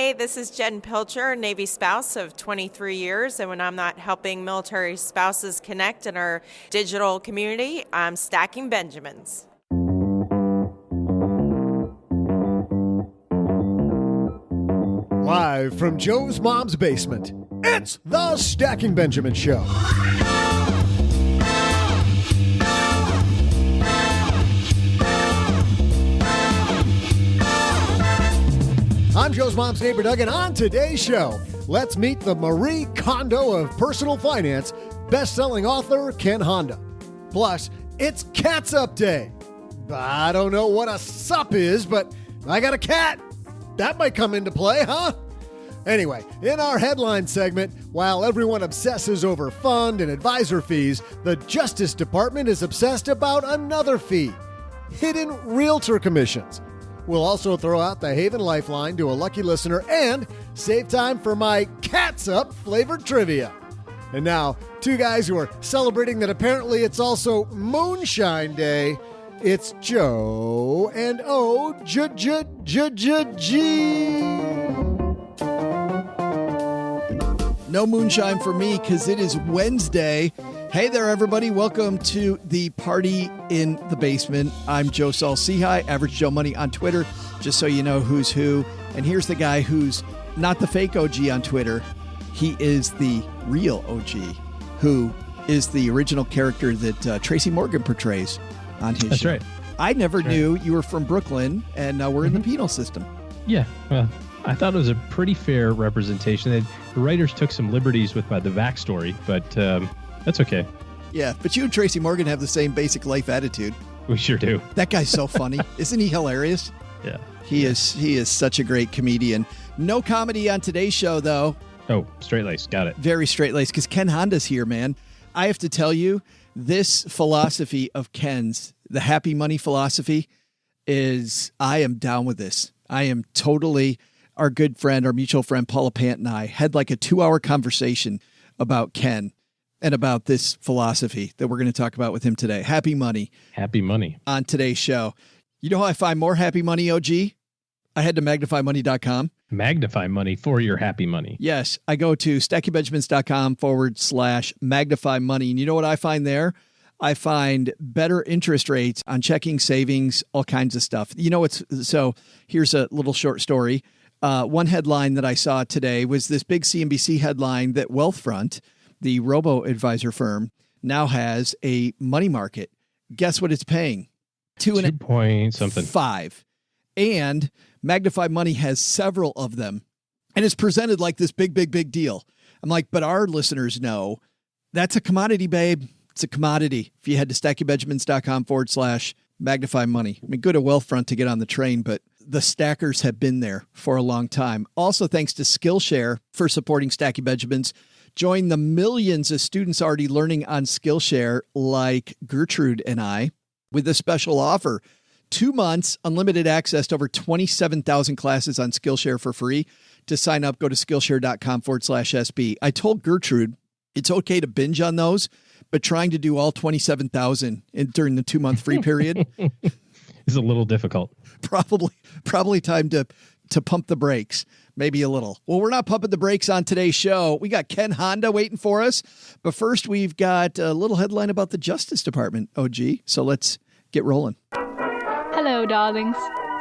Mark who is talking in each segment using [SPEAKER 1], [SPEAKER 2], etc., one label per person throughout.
[SPEAKER 1] Hi, this is Jen Pilcher, Navy spouse of 23 years. And when I'm not helping military spouses connect in our digital community, I'm stacking Benjamins.
[SPEAKER 2] Live from Joe's mom's basement, it's the Stacking Benjamin Show. I'm Joe's mom's neighbor, Doug, and on today's show, let's meet the Marie Kondo of personal finance, best-selling author Ken Honda. Plus, it's Cats Up Day. I don't know what a sup is, but I got a cat. That might come into play, huh? Anyway, in our headline segment, while everyone obsesses over fund and advisor fees, the Justice Department is obsessed about another fee: hidden realtor commissions. We'll also throw out the Haven Lifeline to a lucky listener and save time for my Cats Up flavored trivia. And now, two guys who are celebrating that apparently it's also Moonshine Day. It's Joe and O-G.
[SPEAKER 3] No moonshine for me because it is Wednesday. Hey there, everybody. Welcome to the party in the basement. I'm Joe Saul-Sehy, Average Joe Money on Twitter, just so you know who's who. And here's the guy who's not the fake OG on Twitter. He is the real OG, who is the original character that Tracy Morgan portrays on his show.
[SPEAKER 4] That's right.
[SPEAKER 3] I never knew you were from Brooklyn, and we're in the penal system.
[SPEAKER 4] Yeah, well, I thought it was a pretty fair representation. The writers took some liberties with the backstory, but that's okay.
[SPEAKER 3] Yeah, but you and Tracy Morgan have the same basic life attitude.
[SPEAKER 4] We sure do.
[SPEAKER 3] That guy's so funny. Isn't he hilarious?
[SPEAKER 4] Yeah.
[SPEAKER 3] He is such a great comedian. No comedy on today's show, though.
[SPEAKER 4] Oh, straight-laced. Got it.
[SPEAKER 3] Very straight-laced, because Ken Honda's here, man. I have to tell you, this philosophy of Ken's, the happy money philosophy, I am down with this. I am totally, our good friend, our mutual friend, Paula Pant and I had like a 2-hour conversation about Ken and about this philosophy that we're going to talk about with him today. Happy money.
[SPEAKER 4] Happy money.
[SPEAKER 3] On today's show. You know how I find more happy money, OG? I head to magnifymoney.com.
[SPEAKER 4] Magnify money for your happy money.
[SPEAKER 3] Yes. I go to stackingbenjamins.com/magnify money. And you know what I find there? I find better interest rates on checking, savings, all kinds of stuff. You know, so here's a little short story. One headline that I saw today was this big CNBC headline that Wealthfront, the robo-advisor firm, now has a money market. Guess what it's paying?
[SPEAKER 4] 2 point something.
[SPEAKER 3] 5. And Magnify Money has several of them. And it's presented like this big, big, big deal. I'm like, but our listeners know that's a commodity, babe. It's a commodity. If you head to stackingbenjamins.com/magnify money. I mean, go to Wealthfront to get on the train, but the stackers have been there for a long time. Also, thanks to Skillshare for supporting Stacking Benjamins. Join the millions of students already learning on Skillshare, like Gertrude and I, with a special offer. 2 months, unlimited access to over 27,000 classes on Skillshare for free. To sign up, go to Skillshare.com/SB. I told Gertrude it's okay to binge on those, but trying to do all 27,000 during the 2-month free period
[SPEAKER 4] is a little difficult.
[SPEAKER 3] Probably time to pump the brakes. Maybe a little. Well, we're not pumping the brakes on today's show. We got Ken Honda waiting for us. But first, we've got a little headline about the Justice Department, OG. So let's get rolling.
[SPEAKER 5] Hello, darlings.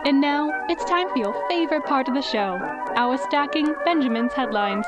[SPEAKER 5] And now it's time for your favorite part of the show, our Stacking Benjamins headlines.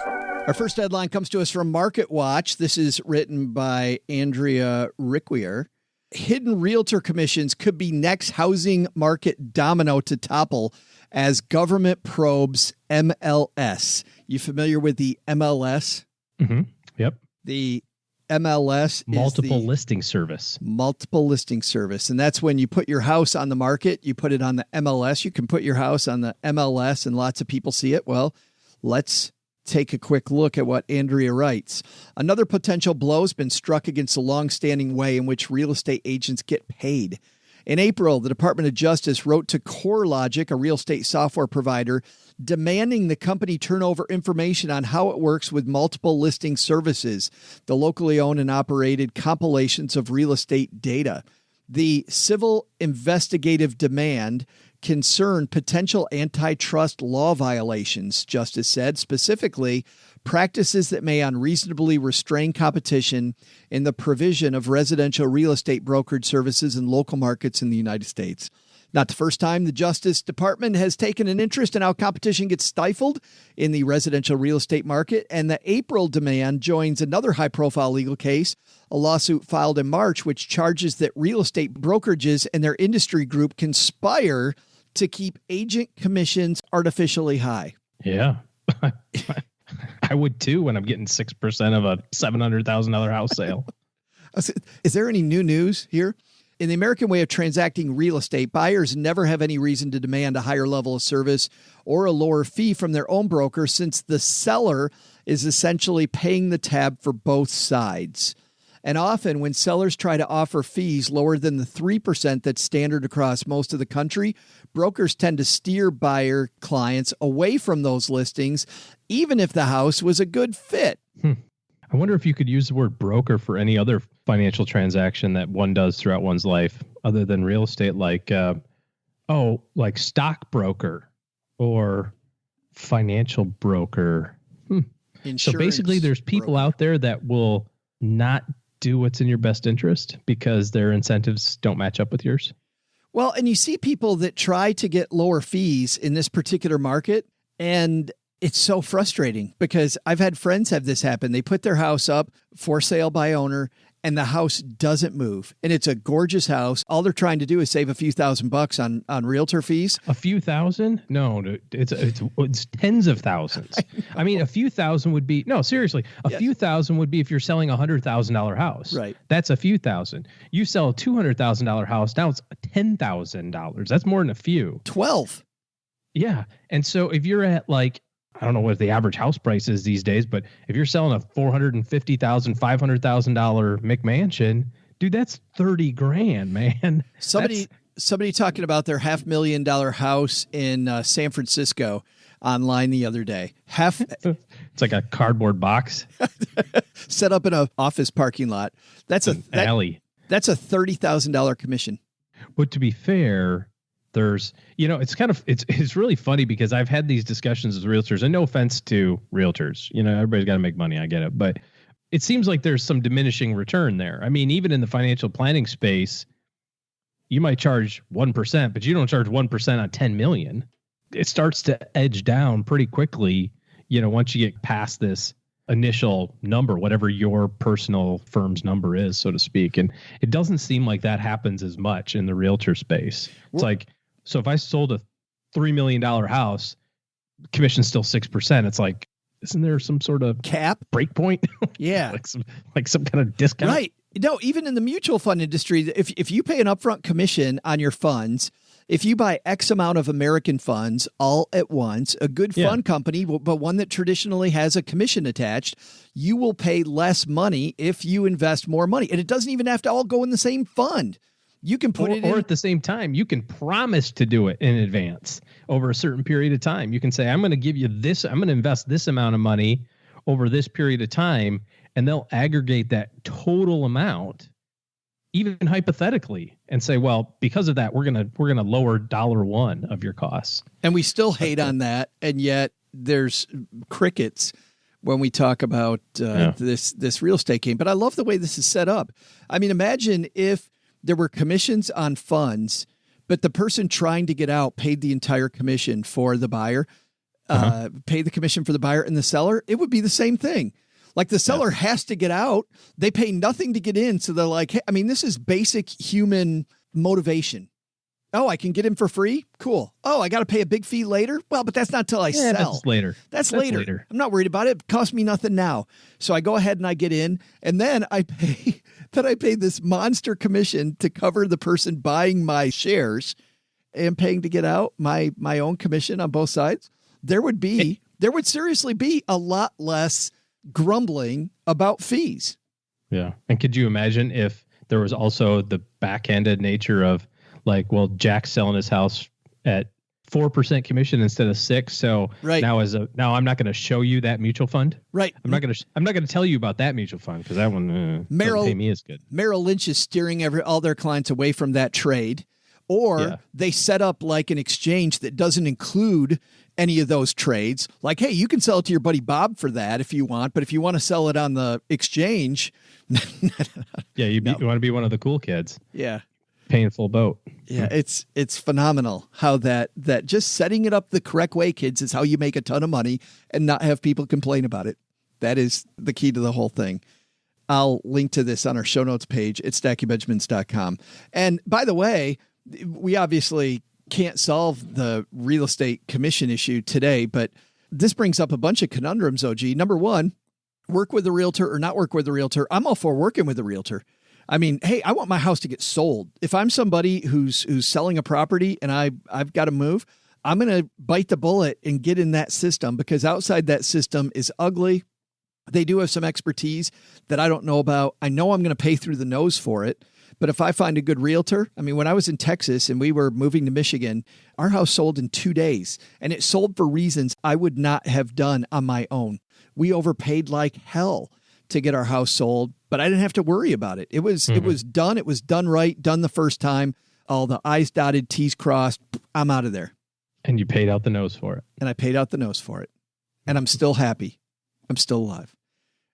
[SPEAKER 3] Our first headline comes to us from Market Watch. This is written by Andrea Ricquier. Hidden realtor commissions could be next housing market domino to topple as government probes MLS. You familiar with the MLS?
[SPEAKER 4] Mm-hmm. Yep.
[SPEAKER 3] The MLS
[SPEAKER 4] multiple listing service.
[SPEAKER 3] Multiple listing service. And that's when you put your house on the market, you put it on the MLS. You can put your house on the MLS and lots of people see it. Well, let's take a quick look at what Andrea writes. Another potential blow has been struck against the long-standing way in which real estate agents get paid. In April, the Department of Justice wrote to CoreLogic, a real estate software provider, demanding the company turn over information on how it works with multiple listing services, the locally owned and operated compilations of real estate data. The civil investigative demand concern potential antitrust law violations, Justice said, specifically practices that may unreasonably restrain competition in the provision of residential real estate brokerage services in local markets in the United States. Not the first time the Justice Department has taken an interest in how competition gets stifled in the residential real estate market, and the April demand joins another high-profile legal case, a lawsuit filed in March, which charges that real estate brokerages and their industry group conspire to keep agent commissions artificially high.
[SPEAKER 4] Yeah. I would too when I'm getting 6% of a $700,000 house sale.
[SPEAKER 3] Is there any new news here? In the American way of transacting real estate, buyers never have any reason to demand a higher level of service or a lower fee from their own broker, since the seller is essentially paying the tab for both sides. And often when sellers try to offer fees lower than the 3% that's standard across most of the country, brokers tend to steer buyer clients away from those listings, even if the house was a good fit.
[SPEAKER 4] I wonder if you could use the word broker for any other financial transaction that one does throughout one's life other than real estate, like stockbroker or financial broker. So basically there's people out there that will not do what's in your best interest because their incentives don't match up with yours.
[SPEAKER 3] Well, and you see people that try to get lower fees in this particular market, and it's so frustrating because I've had friends have this happen. They put their house up for sale by owner and the house doesn't move. And it's a gorgeous house. All they're trying to do is save a few $1,000s on realtor fees.
[SPEAKER 4] A few thousand? No, it's tens of thousands. I mean, a few thousand would be, no, seriously, a few thousand would be if you're selling $100,000 house.
[SPEAKER 3] Right.
[SPEAKER 4] That's a few thousand. You sell a $200,000 house, now it's $10,000. That's more than a few.
[SPEAKER 3] 12.
[SPEAKER 4] Yeah. And so if you're at like, I don't know what the average house price is these days, but if you're selling a $450,000, $500,000 McMansion, dude, that's $30,000, man.
[SPEAKER 3] Somebody talking about their $500,000 house in San Francisco online the other day.
[SPEAKER 4] It's like a cardboard box
[SPEAKER 3] set up in an office parking lot. That's an
[SPEAKER 4] alley.
[SPEAKER 3] That's a $30,000 commission.
[SPEAKER 4] But to be fair, there's, it's really funny because I've had these discussions with realtors, and no offense to realtors, everybody's got to make money. I get it. But it seems like there's some diminishing return there. I mean, even in the financial planning space, you might charge 1%, but you don't charge 1% on 10 million. It starts to edge down pretty quickly, once you get past this initial number, whatever your personal firm's number is, so to speak. And it doesn't seem like that happens as much in the realtor space. It's like, so if I sold a $3 million house, commission's still 6%. It's like, isn't there some sort of
[SPEAKER 3] cap
[SPEAKER 4] break point?
[SPEAKER 3] Yeah.
[SPEAKER 4] like some kind of discount.
[SPEAKER 3] Right. No, even in the mutual fund industry, if you pay an upfront commission on your funds, if you buy X amount of American funds all at once, a good fund company, but one that traditionally has a commission attached, you will pay less money if you invest more money. And it doesn't even have to all go in the same fund. You can put it in. Or at
[SPEAKER 4] the same time, you can promise to do it in advance over a certain period of time. You can say, I'm going to give you this, I'm going to invest this amount of money over this period of time, and they'll aggregate that total amount, even hypothetically, and say, well, because of that, we're gonna lower $1 of your costs.
[SPEAKER 3] And we still hate on that, and yet there's crickets when we talk about this real estate game. But I love the way this is set up. I mean, imagine if there were commissions on funds, but the person trying to get out paid the entire commission for the buyer, paid the commission for the buyer and the seller. It would be the same thing. Like the seller has to get out. They pay nothing to get in. So they're like, hey, I mean, this is basic human motivation. Oh, I can get in for free? Cool. Oh, I got to pay a big fee later? Well, but that's not till I sell.
[SPEAKER 4] That's later.
[SPEAKER 3] That's later. I'm not worried about it. It costs me nothing now. So I go ahead and I get in, and then I pay this monster commission to cover the person buying my shares and paying to get out, my own commission on both sides. There would seriously be a lot less grumbling about fees.
[SPEAKER 4] Yeah. And could you imagine if there was also the backhanded nature of like, well, Jack's selling his house at 4% commission instead of 6%. So now I'm not going to show you that mutual fund.
[SPEAKER 3] Right.
[SPEAKER 4] I'm not going to tell you about that mutual fund because that one doesn't pay me as good.
[SPEAKER 3] Merrill Lynch is steering all their clients away from that trade. Or they set up like an exchange that doesn't include any of those trades. Like, hey, you can sell it to your buddy Bob for that if you want, but if you want to sell it on the exchange.
[SPEAKER 4] You want to be one of the cool kids.
[SPEAKER 3] Yeah.
[SPEAKER 4] Paying full boat.
[SPEAKER 3] Yeah, it's phenomenal how that just setting it up the correct way, kids, is how you make a ton of money and not have people complain about it. That is the key to the whole thing. I'll link to this on our show notes page at stackingbenjamins.com. And by the way, we obviously can't solve the real estate commission issue today, but this brings up a bunch of conundrums, OG. Number one, work with a realtor or not work with a realtor. I'm all for working with a realtor. I mean, hey, I want my house to get sold. If I'm somebody who's selling a property and I've got to move, I'm going to bite the bullet and get in that system, because outside that system is ugly. They do have some expertise that I don't know about. I know I'm going to pay through the nose for it. But if I find a good realtor, I mean, when I was in Texas and we were moving to Michigan, our house sold in 2 days, and it sold for reasons I would not have done on my own. We overpaid like hell to get our house sold, but I didn't have to worry about it. It was done. It was done right, done the first time. All the I's dotted, T's crossed. I'm out of there.
[SPEAKER 4] And you paid out the nose for it.
[SPEAKER 3] And I paid out the nose for it. And I'm still happy. I'm still alive.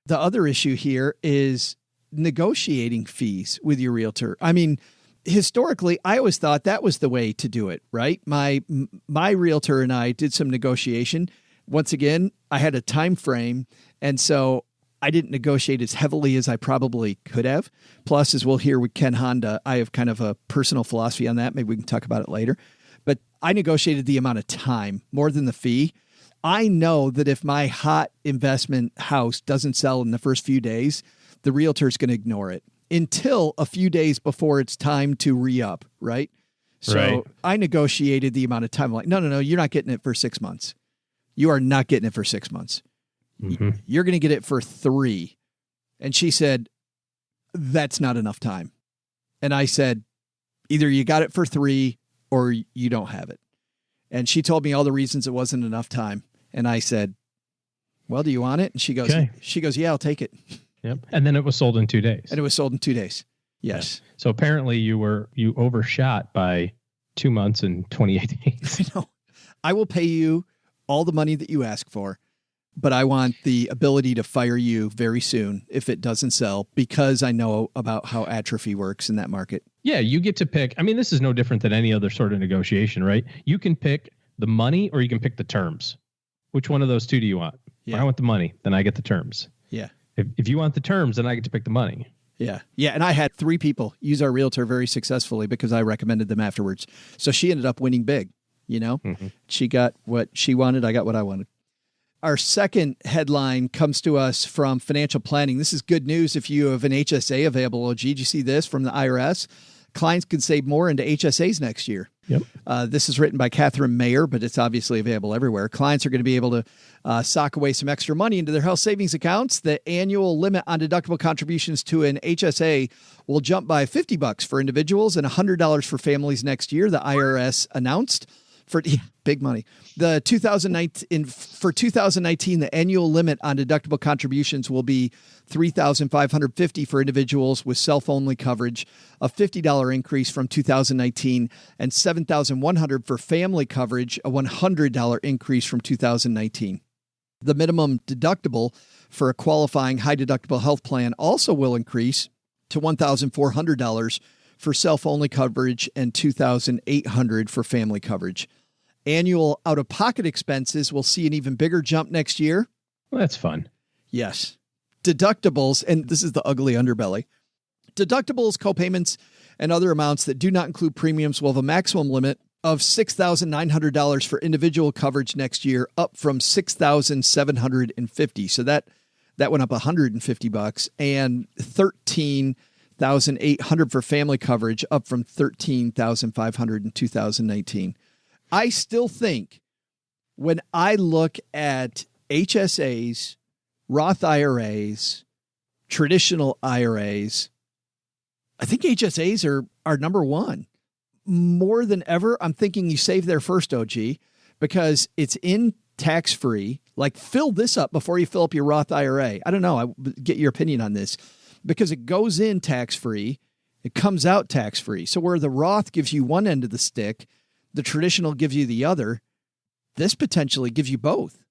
[SPEAKER 3] The other issue here is negotiating fees with your realtor. I mean, historically, I always thought that was the way to do it, right? My realtor and I did some negotiation. Once again, I had a time frame, and so I didn't negotiate as heavily as I probably could have. Plus, as we'll hear with Ken Honda, I have kind of a personal philosophy on that. Maybe we can talk about it later. But I negotiated the amount of time more than the fee. I know that if my hot investment house doesn't sell in the first few days, the realtor's going to ignore it until a few days before it's time to re-up, right? So I negotiated the amount of time. I'm like, no, you're not getting it for 6 months. You are not getting it for 6 months. Mm-hmm. You're going to get it for 3. And she said, that's not enough time. And I said, either you got it for 3 or you don't have it. And she told me all the reasons it wasn't enough time. And I said, well, do you want it? And she goes, yeah, I'll take it.
[SPEAKER 4] Yep. And then it was sold in 2 days.
[SPEAKER 3] And it was sold in 2 days. Yes.
[SPEAKER 4] Yeah. So apparently you overshot by 2 months and 28 days.
[SPEAKER 3] I know. I will pay you all the money that you ask for, but I want the ability to fire you very soon if it doesn't sell, because I know about how atrophy works in that market.
[SPEAKER 4] Yeah, you get to pick. I mean, this is no different than any other sort of negotiation, right? You can pick the money or you can pick the terms. Which one of those two do you want?
[SPEAKER 3] Yeah.
[SPEAKER 4] I want the money, then I get the terms.
[SPEAKER 3] Yeah.
[SPEAKER 4] If you want the terms, then I get to pick the money.
[SPEAKER 3] Yeah. Yeah. And I had 3 people use our realtor very successfully because I recommended them afterwards. So she ended up winning big, you know? Mm-hmm. She got what she wanted. I got what I wanted. Our second headline comes to us from financial planning. This is good news if you have an HSA available. OG, did you see this from the IRS? Clients can save more into HSAs next year.
[SPEAKER 4] Yep.
[SPEAKER 3] This is written by Catherine Mayer, but it's obviously available everywhere. Clients are going to be able to sock away some extra money into their health savings accounts. The annual limit on deductible contributions to an HSA will jump by $50 for individuals and $100 for families next year, the IRS announced. For big money. For 2019, the annual limit on deductible contributions will be $3,550 for individuals with self-only coverage, a $50 increase from 2019, and $7,100 for family coverage, a $100 increase from 2019. The minimum deductible for a qualifying high-deductible health plan also will increase to $1,400 for self-only coverage and $2,800 for family coverage. Annual out-of-pocket expenses will see an even bigger jump next year.
[SPEAKER 4] Well, that's fun.
[SPEAKER 3] Yes. Deductibles, and this is the ugly underbelly. Deductibles, copayments, and other amounts that do not include premiums will have a maximum limit of $6,900 for individual coverage next year, up from $6,750. So that went up $150, and $13,800 for family coverage, up from $13,500 in 2019. I still think when I look at HSAs, Roth IRAs, traditional IRAs, I think HSAs are number one. More than ever, I'm thinking you save there first, OG, because it's in tax-free. Like, fill this up before you fill up your Roth IRA. I don't know. I get your opinion on this, because it goes in tax-free It comes out tax-free. So where the Roth gives you one end of the stick, the traditional gives you the other, this potentially gives you both.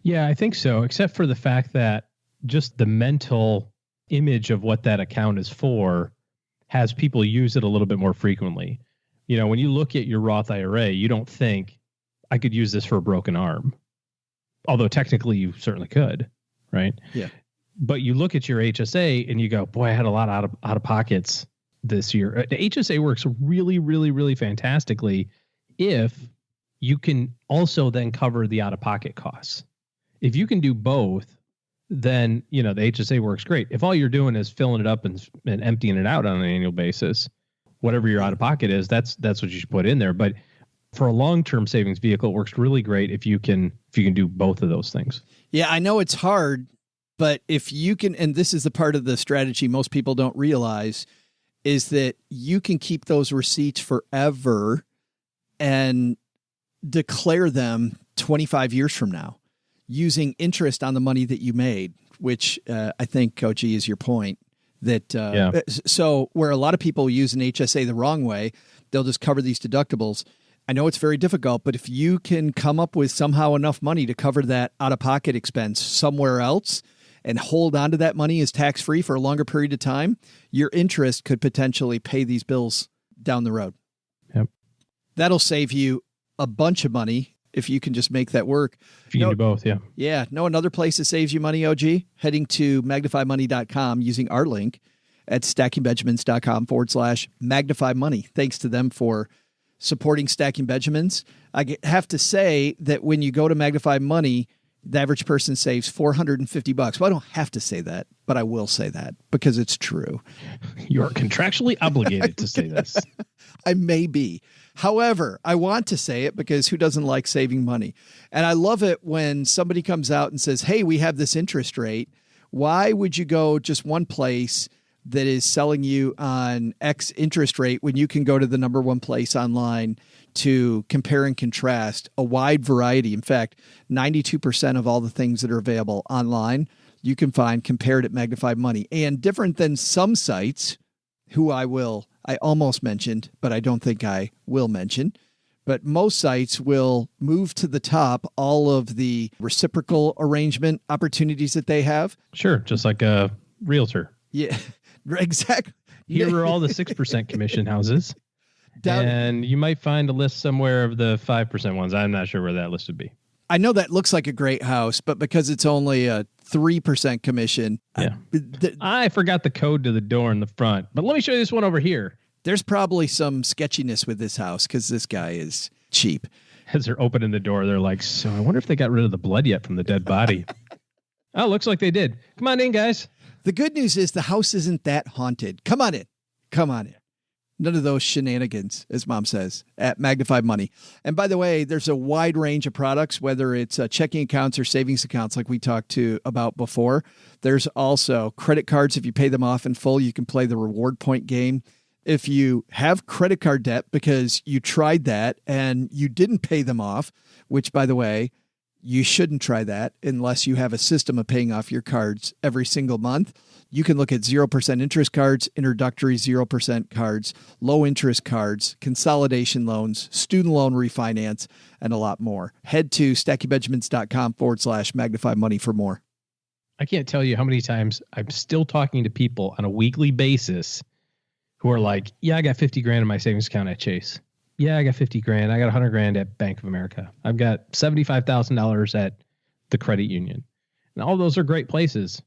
[SPEAKER 4] Yeah, I think so, except for the fact that just the mental image of what that account is for has people use it a little bit more frequently. You know, when you look at your Roth IRA, you don't think, I could use this for a broken arm. Although technically you certainly could, right?
[SPEAKER 3] Yeah.
[SPEAKER 4] But you look at your HSA and you go, boy, I had a lot out of pockets this year. The HSA works really, really, really fantastically if you can also then cover the out-of-pocket costs. If you can do both, then, you know, the HSA works great. If all you're doing is filling it up and emptying it out on an annual basis, whatever your out-of-pocket is, that's what you should put in there. But for a long-term savings vehicle, it works really great if you can do both of those things.
[SPEAKER 3] Yeah, I know it's hard, but if you can, and this is the part of the strategy most people don't realize, is that you can keep those receipts forever and declare them 25 years from now using interest on the money that you made, which I think, OG, is your point. That So where a lot of people use an HSA the wrong way, they'll just cover these deductibles. I know it's very difficult, but if you can come up with somehow enough money to cover that out-of-pocket expense somewhere else and hold on to that money as tax-free for a longer period of time, your interest could potentially pay these bills down the road.
[SPEAKER 4] Yep.
[SPEAKER 3] That'll save you a bunch of money if you can just make that work.
[SPEAKER 4] If you can do both, yeah.
[SPEAKER 3] Yeah. Know another place that saves you money, OG? Heading to magnifymoney.com using our link at stackingbenjamins.com/magnify money. Thanks to them for supporting Stacking Benjamins. I have to say that when you go to Magnify Money, the average person saves $450. Well, I don't have to say that, but I will say that because it's true.
[SPEAKER 4] You're contractually obligated to say this.
[SPEAKER 3] I may be. However, I want to say it because who doesn't like saving money? And I love it when somebody comes out and says, hey, we have this interest rate. Why would you go just one place that is selling you on X interest rate when you can go to the number one place online to compare and contrast a wide variety? In fact, 92% of all the things that are available online, you can find compared at Magnify Money. And different than some sites, who I almost mentioned, but I don't think I will mention. But most sites will move to the top all of the reciprocal arrangement opportunities that they have.
[SPEAKER 4] Sure, just like a realtor.
[SPEAKER 3] Yeah, exactly.
[SPEAKER 4] Here are all the 6% commission houses. And you might find a list somewhere of the 5% ones. I'm not sure where that list would be.
[SPEAKER 3] I know that looks like a great house, but because it's only a 3% commission.
[SPEAKER 4] Yeah. I forgot the code to the door in the front, but let me show you this one over here.
[SPEAKER 3] There's probably some sketchiness with this house because this guy is cheap.
[SPEAKER 4] As they're opening the door, they're like, so I wonder if they got rid of the blood yet from the dead body. Oh, looks like they did. Come on in, guys.
[SPEAKER 3] The good news is the house isn't that haunted. Come on in. Come on in. None of those shenanigans, as Mom says, at Magnified Money. And by the way, there's a wide range of products, whether it's checking accounts or savings accounts like we talked about before. There's also credit cards. If you pay them off in full, you can play the reward point game. If you have credit card debt because you tried that and you didn't pay them off, which, by the way, you shouldn't try that unless you have a system of paying off your cards every single month. You can look at 0% interest cards, introductory 0% cards, low interest cards, consolidation loans, student loan refinance, and a lot more. Head to stackingbenjamins.com/magnify money for more.
[SPEAKER 4] I can't tell you how many times I'm still talking to people on a weekly basis who are like, yeah, I got 50 grand in my savings account at Chase. Yeah, I got 50 grand. I got 100 grand at Bank of America. I've got $75,000 at the credit union. And all those are great places,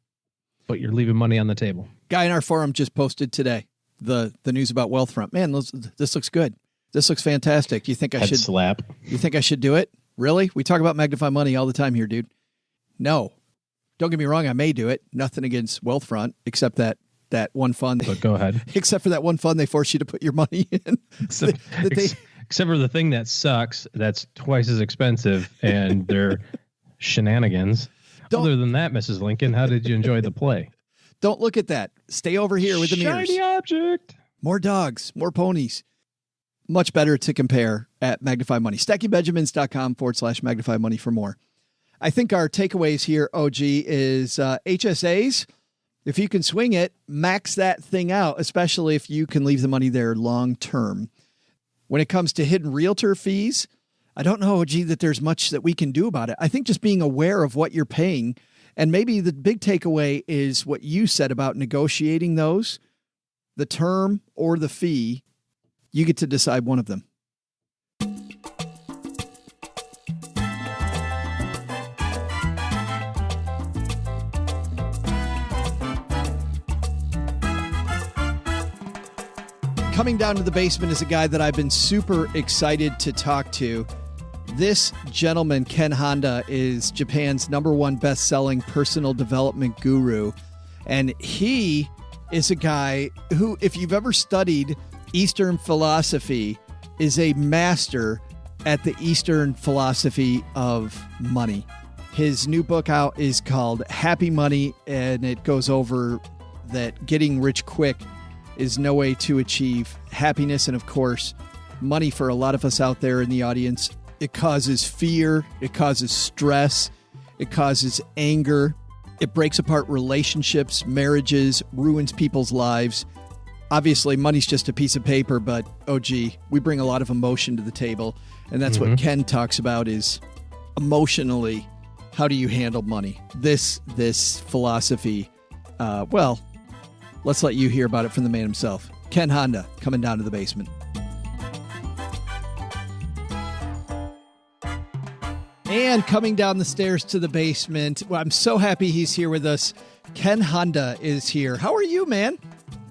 [SPEAKER 4] but you're leaving money on the table.
[SPEAKER 3] Guy in our forum just posted today the news about Wealthfront. Man, this looks good. This looks fantastic. Do you think I should
[SPEAKER 4] slap?
[SPEAKER 3] You think I should do it? Really? We talk about Magnify Money all the time here, dude. No. Don't get me wrong, I may do it. Nothing against Wealthfront, except that one fund.
[SPEAKER 4] But go ahead.
[SPEAKER 3] Except for that one fund they force you to put your money in.
[SPEAKER 4] Except for the thing that sucks, that's twice as expensive, and they're shenanigans. Other than that, Mrs. Lincoln, how did you enjoy the play?
[SPEAKER 3] Don't look at that. Stay over here with the mirrors.
[SPEAKER 4] Shiny object.
[SPEAKER 3] More dogs, more ponies. Much better to compare at Magnify Money. StackingBenjamins.com/Magnify Money for more. I think our takeaways here, OG, is HSAs. If you can swing it, max that thing out, especially if you can leave the money there long term. When it comes to hidden realtor fees, I don't know, that there's much that we can do about it. I think just being aware of what you're paying, and maybe the big takeaway is what you said about negotiating those, the term or the fee. You get to decide one of them. Coming down to the basement is a guy that I've been super excited to talk to. This gentleman, Ken Honda, is Japan's #1 best-selling personal development guru. And he is a guy who, if you've ever studied Eastern philosophy, is a master at the Eastern philosophy of money. His new book out is called Happy Money, and it goes over that getting rich quick is no way to achieve happiness. And of course, money for a lot of us out there in the audience, it causes fear, it causes stress, it causes anger, it breaks apart relationships, marriages, ruins people's lives. Obviously, money's just a piece of paper, but we bring a lot of emotion to the table. And that's what Ken talks about is emotionally, how do you handle money? This philosophy, let's let you hear about it from the man himself. Ken Honda, coming down to the basement. And coming down the stairs to the basement, well, I'm so happy he's here with us. Ken Honda is here. How are you, man?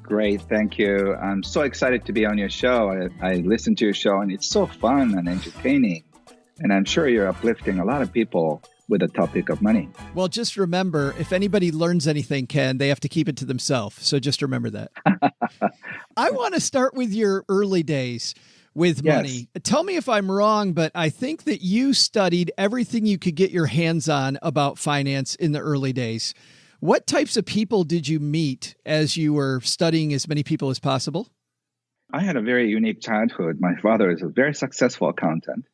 [SPEAKER 6] Great, thank you. I'm so excited to be on your show. I listen to your show, and it's so fun and entertaining. And I'm sure you're uplifting a lot of people with the topic of money.
[SPEAKER 3] Well, just remember, if anybody learns anything, Ken, they have to keep it to themselves. So just remember that. I want to start with your early days with money. Tell me if I'm wrong, but I think that you studied everything you could get your hands on about finance in the early days. What types of people did you meet as you were studying as many people as possible?
[SPEAKER 6] I had a very unique childhood. My father is a very successful accountant,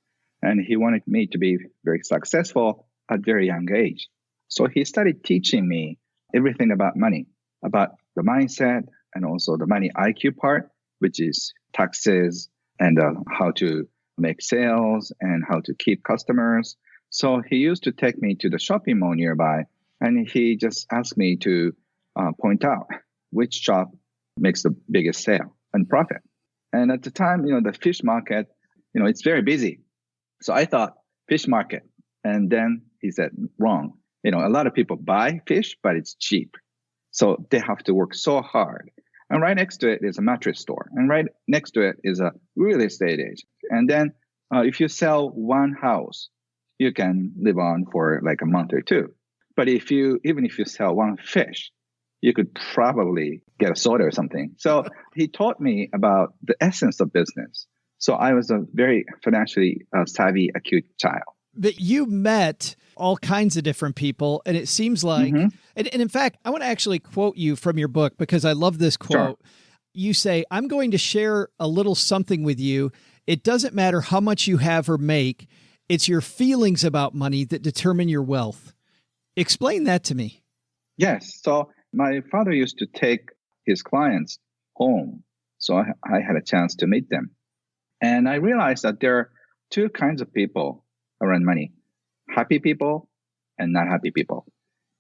[SPEAKER 6] and he wanted me to be very successful at a very young age. So he started teaching me everything about money, about the mindset and also the money IQ part, which is taxes and how to make sales and how to keep customers. So he used to take me to the shopping mall nearby, and he just asked me to point out which shop makes the biggest sale and profit. And at the time, the fish market, it's very busy. So I thought fish market. And then he said, wrong. A lot of people buy fish, but it's cheap. So they have to work so hard. And right next to it is a mattress store. And right next to it is a real estate agent. And then if you sell one house, you can live on for like a month or two. But even if you sell one fish, you could probably get a soda or something. So he taught me about the essence of business. So I was a very financially savvy, acute child.
[SPEAKER 3] But you met all kinds of different people, and it seems like, and in fact, I want to actually quote you from your book because I love this quote. Sure. You say, I'm going to share a little something with you. It doesn't matter how much you have or make. It's your feelings about money that determine your wealth. Explain that to me.
[SPEAKER 6] Yes. So my father used to take his clients home. So I had a chance to meet them. And I realized that there are two kinds of people around money: happy people and not happy people.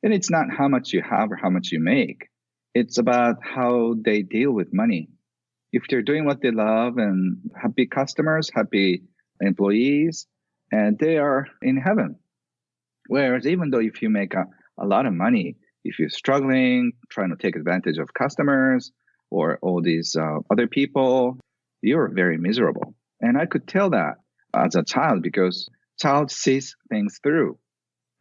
[SPEAKER 6] And it's not how much you have or how much you make. It's about how they deal with money. If they're doing what they love and happy customers, happy employees, and they are in heaven. Whereas even though if you make a lot of money, if you're struggling, trying to take advantage of customers or all these other people, you're very miserable. And I could tell that as a child because child sees things through.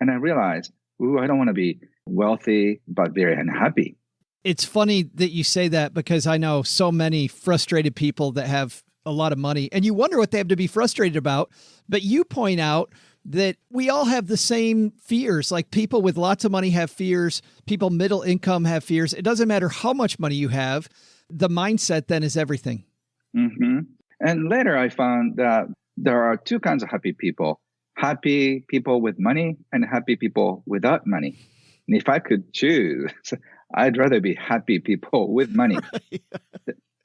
[SPEAKER 6] And I realized, I don't want to be wealthy, but very unhappy.
[SPEAKER 3] It's funny that you say that because I know so many frustrated people that have a lot of money and you wonder what they have to be frustrated about. But you point out that we all have the same fears. Like people with lots of money have fears. People middle income have fears. It doesn't matter how much money you have. The mindset then is everything.
[SPEAKER 6] Mm-hmm. And later I found that there are two kinds of happy people: happy people with money and happy people without money. And if I could choose, I'd rather be happy people with money.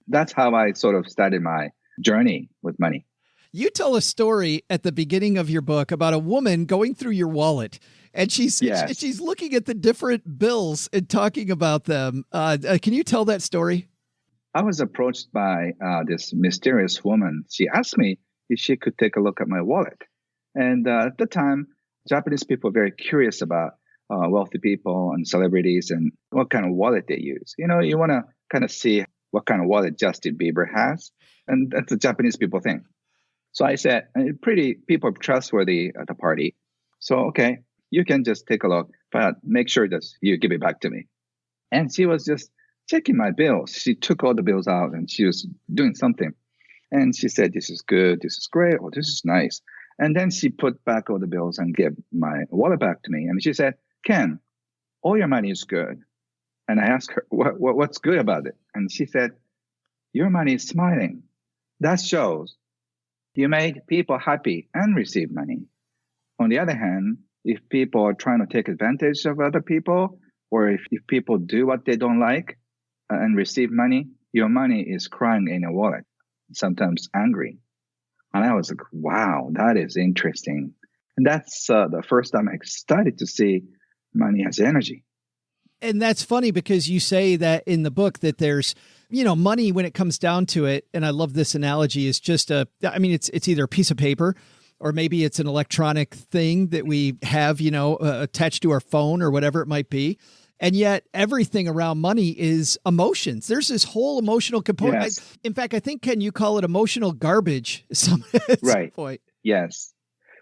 [SPEAKER 6] That's how I sort of started my journey with money.
[SPEAKER 3] You tell a story at the beginning of your book about a woman going through your wallet, and
[SPEAKER 6] Yes.
[SPEAKER 3] she's looking at the different bills and talking about them. Can you tell that story?
[SPEAKER 6] I was approached by this mysterious woman. She asked me if she could take a look at my wallet. And at the time, Japanese people were very curious about wealthy people and celebrities and what kind of wallet they use. You know, you want to kind of see what kind of wallet Justin Bieber has. And that's a Japanese people thing. So I said, people are trustworthy at the party. So, okay, you can just take a look, but make sure that you give it back to me. And she was just checking my bills. She took all the bills out and she was doing something. And she said, this is good, this is great, oh, this is nice. And then she put back all the bills and gave my wallet back to me. And she said, Ken, all your money is good. And I asked her, what's good about it? And she said, your money is smiling. That shows you made people happy and receive money. On the other hand, if people are trying to take advantage of other people, or if people do what they don't like and receive money, your money is crying in your wallet, sometimes angry. And I was like, wow, that is interesting. And that's the first time I started to see money as energy.
[SPEAKER 3] And that's funny because you say that in the book that there's, money when it comes down to it. And I love this analogy is just it's either a piece of paper or maybe it's an electronic thing that we have, attached to our phone or whatever it might be. And yet everything around money is emotions. There's this whole emotional component.
[SPEAKER 6] Yes.
[SPEAKER 3] In fact, I think, Ken, you call it emotional garbage at some point.
[SPEAKER 6] Yes.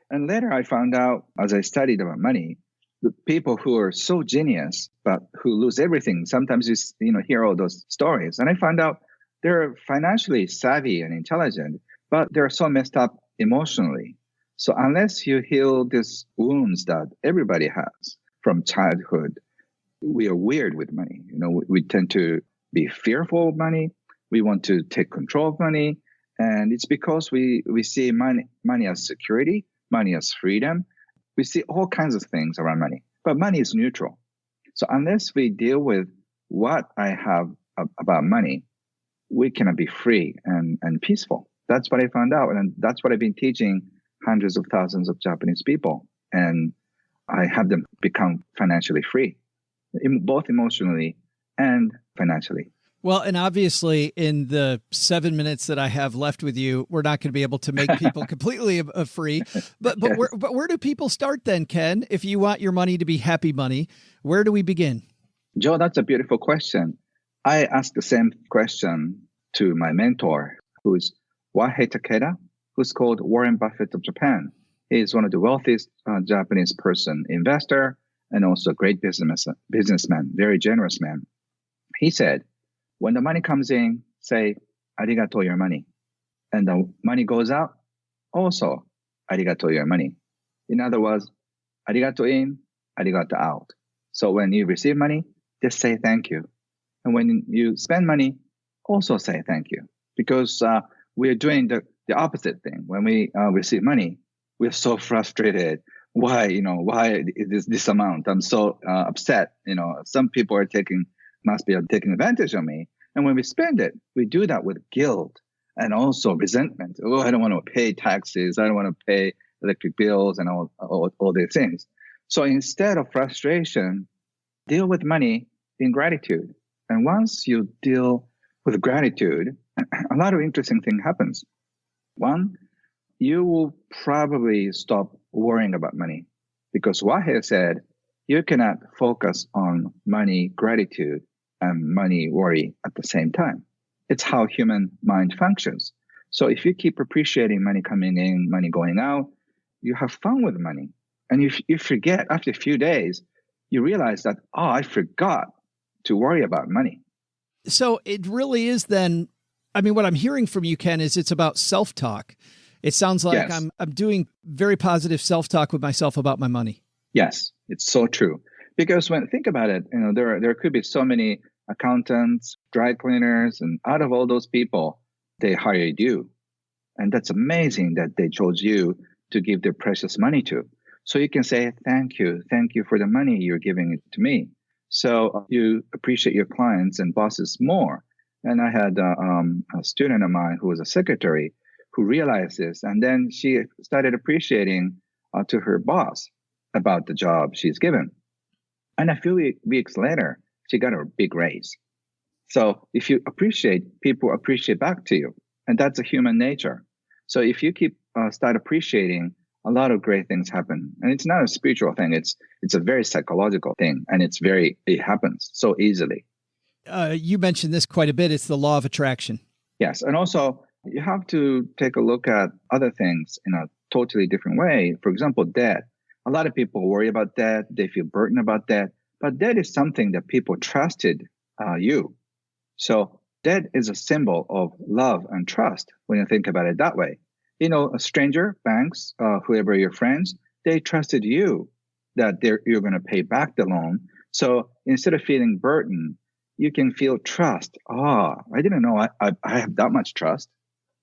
[SPEAKER 6] And later I found out, as I studied about money, the people who are so genius, but who lose everything, sometimes you hear all those stories. And I found out they're financially savvy and intelligent, but they're so messed up emotionally. So unless you heal these wounds that everybody has from childhood, we are weird with money. We tend to be fearful of money. We want to take control of money. And it's because we see money as security, money as freedom. We see all kinds of things around money, but money is neutral. So unless we deal with what I have about money, we cannot be free and peaceful. That's what I found out. And that's what I've been teaching hundreds of thousands of Japanese people. And I have them become financially free, both emotionally and financially.
[SPEAKER 3] Well, and obviously in the 7 minutes that I have left with you, we're not going to be able to make people completely free. But
[SPEAKER 6] Yes.
[SPEAKER 3] where do people start then, Ken? If you want your money to be happy money, where do we begin?
[SPEAKER 6] Joe, that's a beautiful question. I asked the same question to my mentor, who's Wahei Takeda, who's called Warren Buffett of Japan. He's one of the wealthiest Japanese investor, and also a great businessman, very generous man. He said, when the money comes in, say, arigato your money. And the money goes out, also, arigato your money. In other words, arigato in, arigato out. So when you receive money, just say thank you. And when you spend money, also say thank you. Because we're doing the opposite thing. When we receive money, we're so frustrated. Why is this amount? I'm so upset. Some people must be taking advantage of me. And when we spend it, we do that with guilt and also resentment. Oh, I don't want to pay taxes. I don't want to pay electric bills and all these things. So instead of frustration, deal with money in gratitude. And once you deal with gratitude, a lot of interesting thing happens. One, you will probably stop worrying about money because Wahei said you cannot focus on money gratitude and money worry at the same time. It's how human mind functions. So if you keep appreciating money coming in, money going out, you have fun with money. And if you forget after a few days, you realize that, I forgot to worry about money.
[SPEAKER 3] So it really is then, what I'm hearing from you, Ken, is it's about self-talk. It sounds like
[SPEAKER 6] Yes.
[SPEAKER 3] I'm doing very positive self-talk with myself about my money.
[SPEAKER 6] Yes, it's so true. Because think about it, there could be so many accountants, dry cleaners, and out of all those people, they hired you. And that's amazing that they chose you to give their precious money to. So you can say, thank you for the money you're giving it to me. So you appreciate your clients and bosses more. And I had a student of mine who was a secretary who realized this. And then she started appreciating to her boss about the job she's given. And a few weeks later, she got a big raise. So if you appreciate, people appreciate back to you. And that's a human nature. So if you start appreciating, a lot of great things happen. And it's not a spiritual thing. It's a very psychological thing. And it happens so easily.
[SPEAKER 3] You mentioned this quite a bit. It's the law of attraction.
[SPEAKER 6] Yes. And also, you have to take a look at other things in a totally different way. For example, debt. A lot of people worry about debt. They feel burdened about debt. But debt is something that people trusted you. So debt is a symbol of love and trust when you think about it that way. You know, a stranger, banks, whoever your friends, they trusted you that you're going to pay back the loan. So instead of feeling burdened, you can feel trust. I didn't know I have that much trust.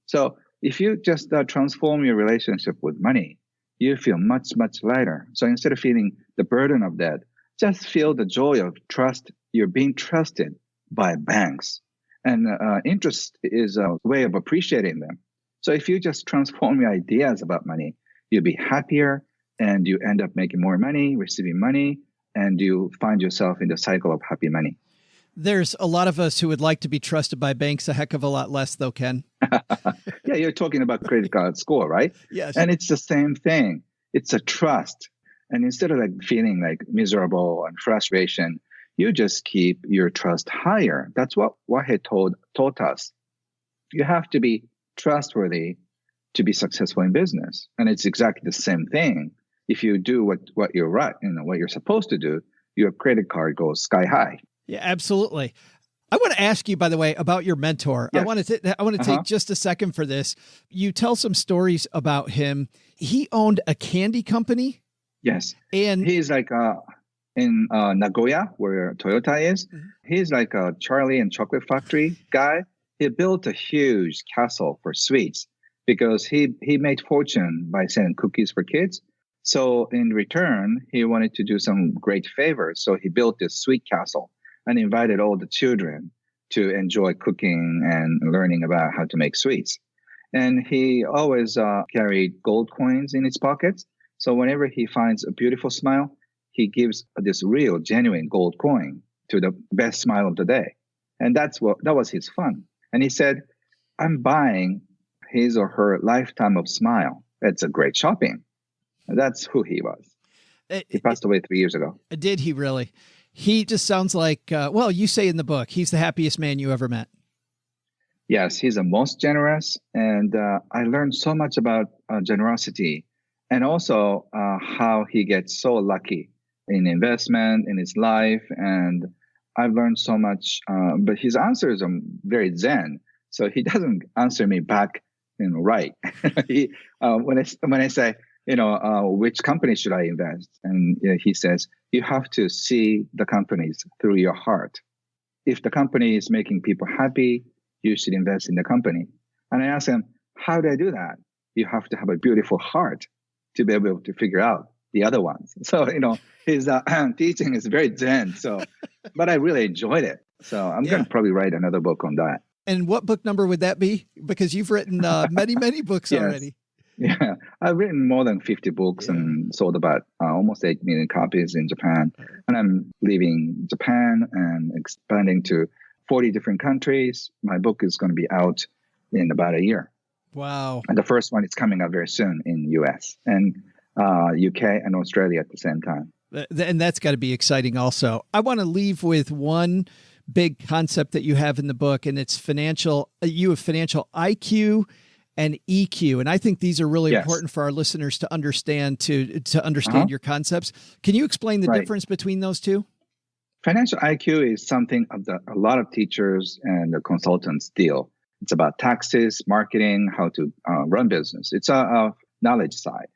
[SPEAKER 6] So if you just transform your relationship with money, you feel much, much lighter. So instead of feeling the burden of that, just feel the joy of trust. You're being trusted by banks. And interest is a way of appreciating them. So if you just transform your ideas about money, you'll be happier and you end up making more money, receiving money, and you find yourself in the cycle of happy money.
[SPEAKER 3] There's a lot of us who would like to be trusted by banks a heck of a lot less, though, Ken.
[SPEAKER 6] Yeah, you're talking about credit card score, right?
[SPEAKER 3] Yes.
[SPEAKER 6] And it's the same thing. It's a trust. And instead of feeling miserable and frustration, you just keep your trust higher. That's what Wahei taught us. You have to be trustworthy to be successful in business. And it's exactly the same thing. If you do what you're right, what you're supposed to do, your credit card goes sky high.
[SPEAKER 3] Yeah, absolutely. I want to ask you, by the way, about your mentor.
[SPEAKER 6] Yes.
[SPEAKER 3] I want to take just a second for this. You tell some stories about him. He owned a candy company.
[SPEAKER 6] Yes.
[SPEAKER 3] And
[SPEAKER 6] he's in Nagoya, where Toyota is. Mm-hmm. He's like a Charlie and Chocolate Factory guy. He built a huge castle for sweets because he made fortune by selling cookies for kids. So in return, he wanted to do some great favors. So he built this sweet castle and invited all the children to enjoy cooking and learning about how to make sweets. And he always carried gold coins in his pockets. So whenever he finds a beautiful smile, he gives this real, genuine gold coin to the best smile of the day. And that was his fun. And he said, I'm buying his or her lifetime of smile. That's a great shopping. That's who he was. He passed away 3 years ago.
[SPEAKER 3] Did he really? He just sounds like, you say in the book, he's the happiest man you ever met.
[SPEAKER 6] Yes, he's the most generous. And I learned so much about generosity and also how he gets so lucky in investment, in his life. And I've learned so much, but his answers are very zen. So he doesn't answer me back, right. When I say, which company should I invest? And he says, you have to see the companies through your heart. If the company is making people happy, you should invest in the company. And I ask him, how do I do that? You have to have a beautiful heart to be able to figure out the other ones. So, his teaching is very zen. So, but I really enjoyed it. So I'm going to probably write another book on that.
[SPEAKER 3] And what book number would that be? Because you've written many, many books
[SPEAKER 6] yes.
[SPEAKER 3] already.
[SPEAKER 6] Yeah, I've written more than 50 books and sold about almost 8 million copies in Japan. And I'm leaving Japan and expanding to 40 different countries. My book is going to be out in about a year.
[SPEAKER 3] Wow.
[SPEAKER 6] And the first one is coming out very soon in US and UK and Australia at the same time.
[SPEAKER 3] And that's got to be exciting also. I want to leave with one big concept that you have in the book, and it's you have financial IQ and EQ. And I think these are really important for our listeners to understand, to understand your concepts. Can you explain the difference between those two?
[SPEAKER 6] Financial IQ is something a lot of teachers and the consultants deal. It's about taxes, marketing, how to run business. It's a knowledge side.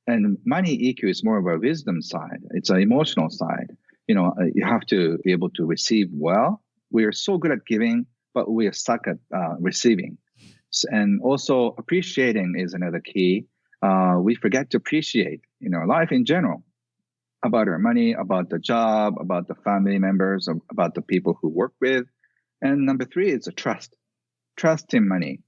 [SPEAKER 6] And money EQ is more of a wisdom side. It's an emotional side. You have to be able to receive well. We are so good at giving, but we are stuck at receiving. And also appreciating is another key. We forget to appreciate, life in general. about our money, about the job, about the family members, about the people who work with. And number three is a trust. Trust in money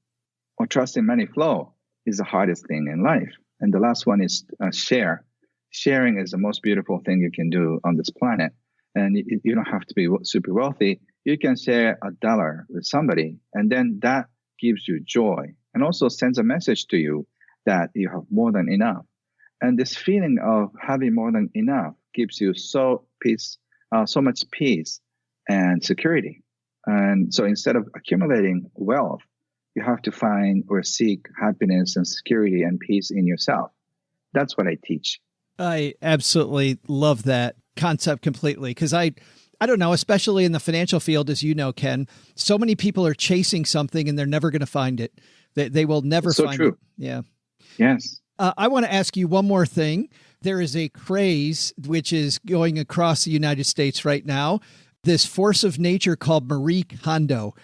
[SPEAKER 6] or trust in money flow is the hardest thing in life. And the last one is share. Sharing is the most beautiful thing you can do on this planet. And you don't have to be super wealthy. You can share $1 with somebody, and then that gives you joy and also sends a message to you that you have more than enough. And this feeling of having more than enough gives you so much peace and security. And so instead of accumulating wealth, you have to find or seek happiness and security and peace in yourself. That's what I teach.
[SPEAKER 3] I absolutely love that concept completely, because I don't know, especially in the financial field, as you know, Ken, so many people are chasing something and they're never going to find it. They will never find it. So true. Yeah.
[SPEAKER 6] Yes.
[SPEAKER 3] I want to ask you one more thing. There is a craze which is going across the United States right now, this force of nature called Marie Kondo.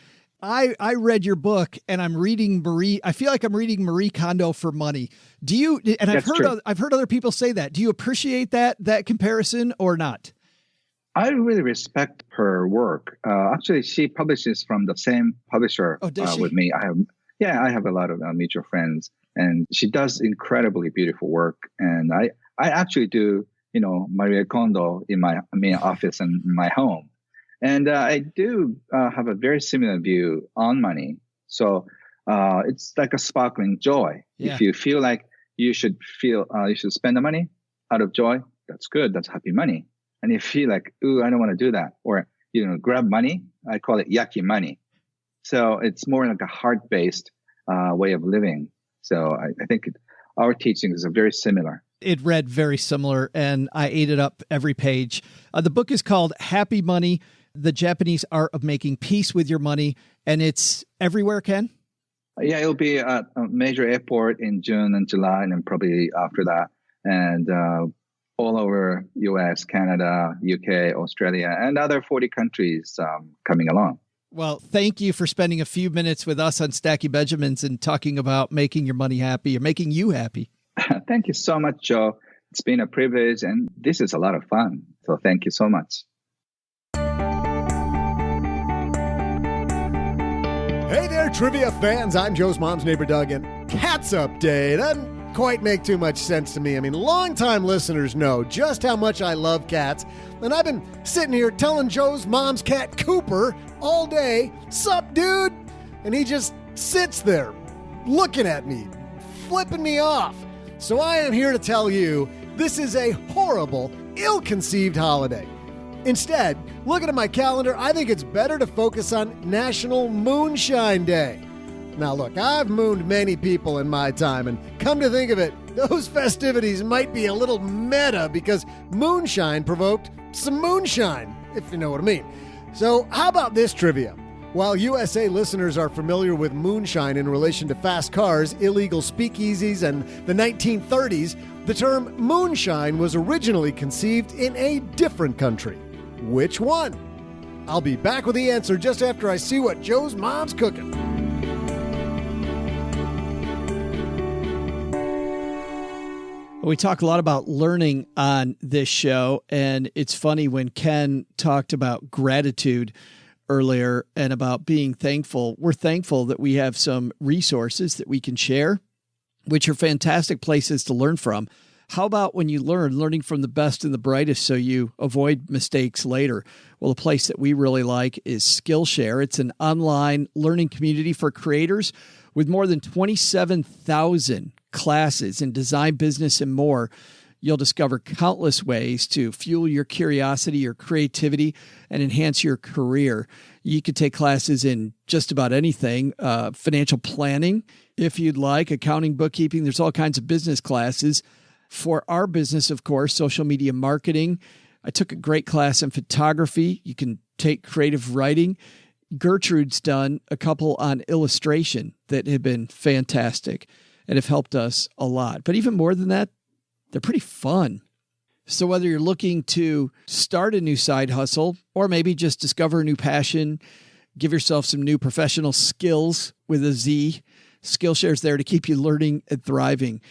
[SPEAKER 3] I read your book and I'm reading I feel like I'm reading Marie Kondo for money. Do you, and I've heard other people say that. Do you appreciate that comparison or not?
[SPEAKER 6] I really respect her work. Actually, she publishes from the same publisher with me. I have a lot of mutual friends, and she does incredibly beautiful work. And I actually do, Marie Kondo in my office and in my home. And I do have a very similar view on money. So it's like a sparkling joy. Yeah. If you feel like you should spend the money out of joy, that's good. That's happy money. And if you feel like, ooh, I don't want to do that, or grab money, I call it yucky money. So it's more like a heart-based way of living. So I think our teachings are very similar.
[SPEAKER 3] It read very similar, and I ate it up every page. The book is called Happy Money: The Japanese Art of Making Peace with Your Money, and it's everywhere, Ken?
[SPEAKER 6] Yeah, it'll be at a major airport in June and July, and then probably after that. And all over US, Canada, UK, Australia, and other 40 countries coming along.
[SPEAKER 3] Well, thank you for spending a few minutes with us on Stacking Benjamins and talking about making your money happy or making you happy.
[SPEAKER 6] Thank you so much, Joe. It's been a privilege, and this is a lot of fun. So thank you so much.
[SPEAKER 2] Hey there, trivia fans. I'm Joe's mom's neighbor, Doug, and Cats Update doesn't quite make too much sense to me. I mean, longtime listeners know just how much I love cats, and I've been sitting here telling Joe's mom's cat, Cooper, all day, "Sup, dude?" And he just sits there looking at me, flipping me off. So I am here to tell you this is a horrible, ill-conceived holiday. Instead, looking at my calendar, I think it's better to focus on National Moonshine Day. Now look, I've mooned many people in my time, and come to think of it, those festivities might be a little meta because moonshine provoked some moonshine, if you know what I mean. So how about this trivia? While USA listeners are familiar with moonshine in relation to fast cars, illegal speakeasies, and the 1930s, the term moonshine was originally conceived in a different country. Which one? I'll be back with the answer just after I see what Joe's mom's cooking.
[SPEAKER 3] We talk a lot about learning on this show, and it's funny when Ken talked about gratitude earlier and about being thankful. We're thankful that we have some resources that we can share, which are fantastic places to learn from. How about when you learning from the best and the brightest so you avoid mistakes later? Well, a place that we really like is Skillshare. It's an online learning community for creators with more than 27,000 classes in design, business, and more. You'll discover countless ways to fuel your curiosity, your creativity, and enhance your career. You could take classes in just about anything, financial planning, if you'd like, accounting, bookkeeping. There's all kinds of business classes. For our business, of course, social media marketing. I took a great class in photography. You can take creative writing. Gertrude's done a couple on illustration that have been fantastic and have helped us a lot. But even more than that, they're pretty fun. So whether you're looking to start a new side hustle or maybe just discover a new passion, give yourself some new professional skills with a Z, Skillshare's there to keep you learning and thriving.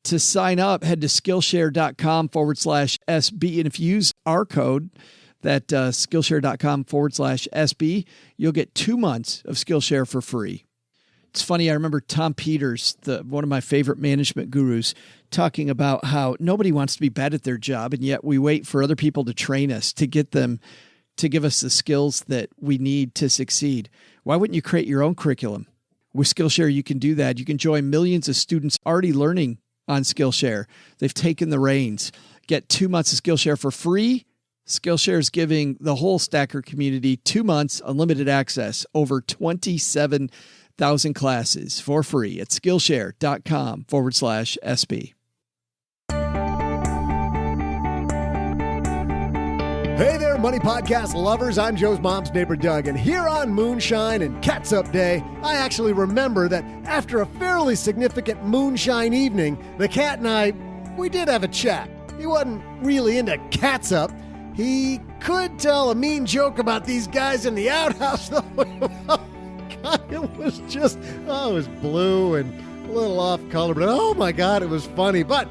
[SPEAKER 3] To sign up, head to Skillshare.com/SB. And if you use our code, that Skillshare.com/SB, you'll get 2 months of Skillshare for free. It's funny, I remember Tom Peters, one of my favorite management gurus, talking about how nobody wants to be bad at their job, and yet we wait for other people to train us, to get them to give us the skills that we need to succeed. Why wouldn't you create your own curriculum? With Skillshare, you can do that. You can join millions of students already learning on Skillshare. They've taken the reins. Get 2 months of Skillshare for free. Skillshare is giving the whole Stacker community 2 months unlimited access, over 27,000 classes for free at Skillshare.com/SB.
[SPEAKER 2] Hey there, Money Podcast lovers. I'm Joe's mom's neighbor, Doug, and here on Moonshine and Catsup Day, I actually remember that after a fairly significant moonshine evening, the cat and I, we did have a chat. He wasn't really into catsup. He could tell a mean joke about these guys in the outhouse, though. God, it was just, it was blue and a little off color, but oh my God, it was funny. But,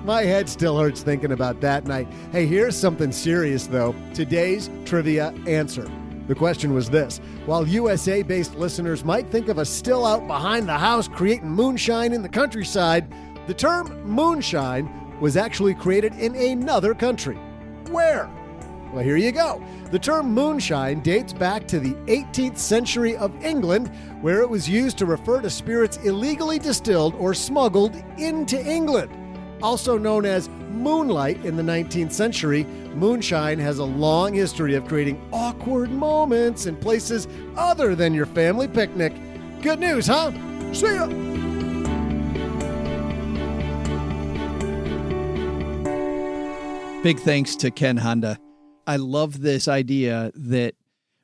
[SPEAKER 2] my head still hurts thinking about that night. Hey, here's something serious, though. Today's trivia answer. The question was this: while USA-based listeners might think of us still out behind the house creating moonshine in the countryside, the term moonshine was actually created in another country. Where? Well, here you go. The term moonshine dates back to the 18th century of England, where it was used to refer to spirits illegally distilled or smuggled into England. Also known as moonlight in the 19th century, moonshine has a long history of creating awkward moments in places other than your family picnic. Good news, huh? See ya!
[SPEAKER 3] Big thanks to Ken Honda. I love this idea that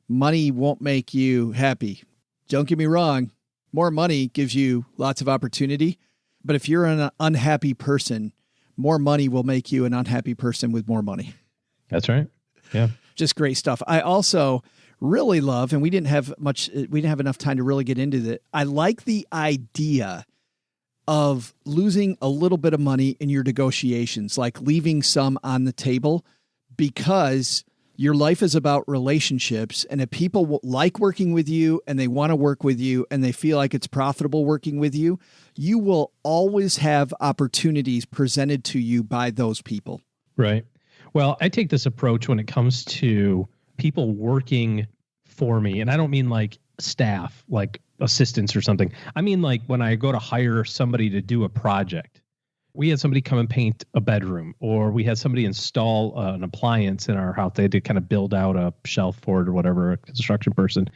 [SPEAKER 3] money won't make you happy. Don't get me wrong. More money gives you lots of opportunity. But if you're an unhappy person, more money will make you an unhappy person with more money.
[SPEAKER 4] That's right. Yeah.
[SPEAKER 3] Just great stuff. I also really love, and we didn't have enough time to really get into that. I like the idea of losing a little bit of money in your negotiations, like leaving some on the table, because your life is about relationships. And if people like working with you and they want to work with you and they feel like it's profitable working with you, you will always have opportunities presented to you by those people.
[SPEAKER 4] Right. Well, I take this approach when it comes to people working for me. And I don't mean like staff, like assistants or something. I mean, like when I go to hire somebody to do a project. We had somebody come and paint a bedroom, or we had somebody install an appliance in our house. They had to kind of build out a shelf for it or whatever, a construction person.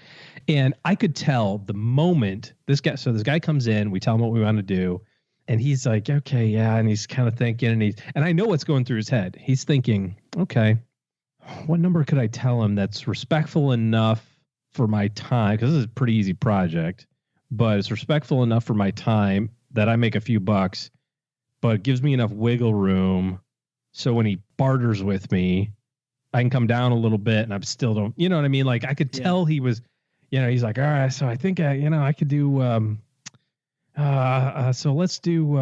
[SPEAKER 4] And I could tell the moment this guy comes in, we tell him what we want to do. And he's like, okay, yeah. And he's kind of thinking, and I know what's going through his head. He's thinking, okay, what number could I tell him that's respectful enough for my time? Because this is a pretty easy project, but it's respectful enough for my time that I make a few bucks, but gives me enough wiggle room so when he barters with me, I can come down a little bit and I still don't, you know what I mean? Like I could tell he was, he's like, all right, so I think I could do, so let's do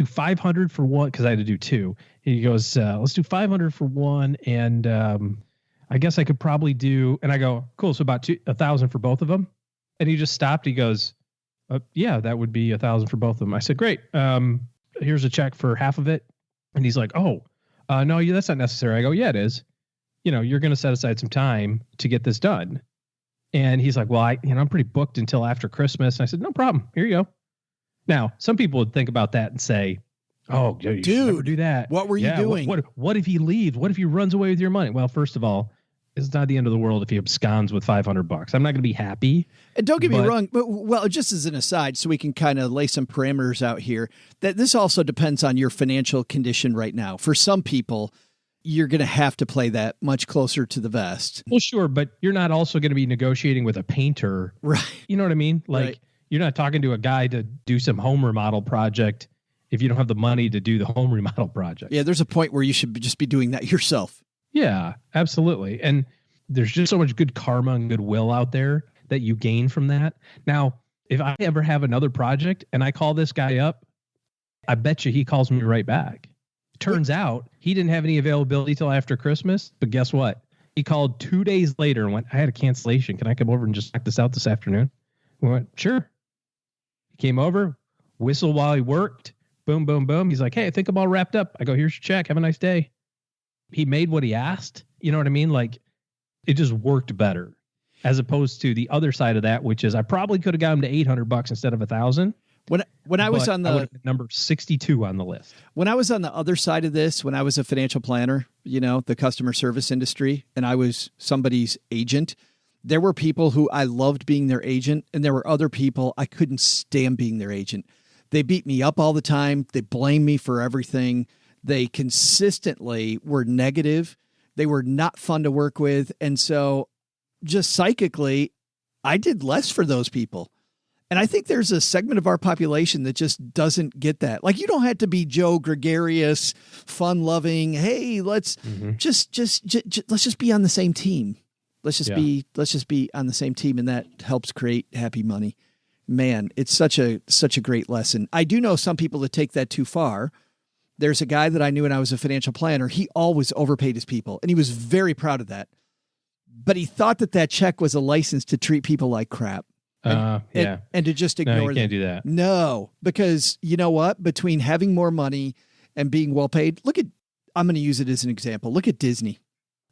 [SPEAKER 4] 500 for one. Cause I had to do two. He goes, let's do 500 for one. And, I guess I could probably do, and I go, cool. So about 1,000 for both of them. And he just stopped. He goes, yeah, that would be 1,000 for both of them. I said, great. Here's a check for half of it. And he's like, oh, no, that's not necessary. I go, yeah, it is. You're going to set aside some time to get this done. And he's like, well, I'm pretty booked until after Christmas. And I said, no problem. Here you go. Now, some people would think about that and say, oh, you should never do that.
[SPEAKER 3] What were you doing?
[SPEAKER 4] What if he leaves? What if he runs away with your money? Well, first of all, it's not the end of the world if he absconds with $500. I'm not going to be happy.
[SPEAKER 3] And don't get me wrong, but well, just as an aside, so we can kind of lay some parameters out here, that this also depends on your financial condition right now. For some people, you're going to have to play that much closer to the vest.
[SPEAKER 4] Well, sure, but you're not also going to be negotiating with a painter.
[SPEAKER 3] Right.
[SPEAKER 4] You know what I mean? Like,
[SPEAKER 3] right.
[SPEAKER 4] You're not talking to a guy to do some home remodel project if you don't have the money to do the home remodel project.
[SPEAKER 3] Yeah, there's a point where you should just be doing that yourself.
[SPEAKER 4] Yeah, absolutely. And there's just so much good karma and goodwill out there that you gain from that. Now, if I ever have another project and I call this guy up I bet you he calls me right back. Turns out he didn't have any availability till after Christmas, but guess what? He called 2 days later and went, I had a cancellation. Can I come over and just knock this out this afternoon? We went, sure. He came over, whistled while he worked. Boom, boom, boom. He's like, hey, I think I'm all wrapped up. I go, here's your check. Have a nice day. He made what he asked. You know what I mean? Like, it just worked better as opposed to the other side of that, which is I probably could have got him to $800 instead of $1,000.
[SPEAKER 3] When I was on the
[SPEAKER 4] number 62 on the list.
[SPEAKER 3] When I was on the other side of this, when I was a financial planner, the customer service industry, and I was somebody's agent, there were people who I loved being their agent, and there were other people I couldn't stand being their agent. They beat me up all the time. They blamed me for everything. They consistently were negative. They were not fun to work with. And so just psychically, I did less for those people. And I think there's a segment of our population that just doesn't get that. Like, you don't have to be Joe gregarious, fun-loving. Hey, let's just be on the same team. Let's just be on the same team, and that helps create happy money. Man, it's such a great lesson. I do know some people that take that too far. There's a guy that I knew when I was a financial planner. He always overpaid his people, and he was very proud of that. But he thought that check was a license to treat people like crap. And to just ignore them.
[SPEAKER 4] No, you can't do that.
[SPEAKER 3] No, because you know what? Between having more money and being well paid, I'm going to use it as an example. Look at Disney.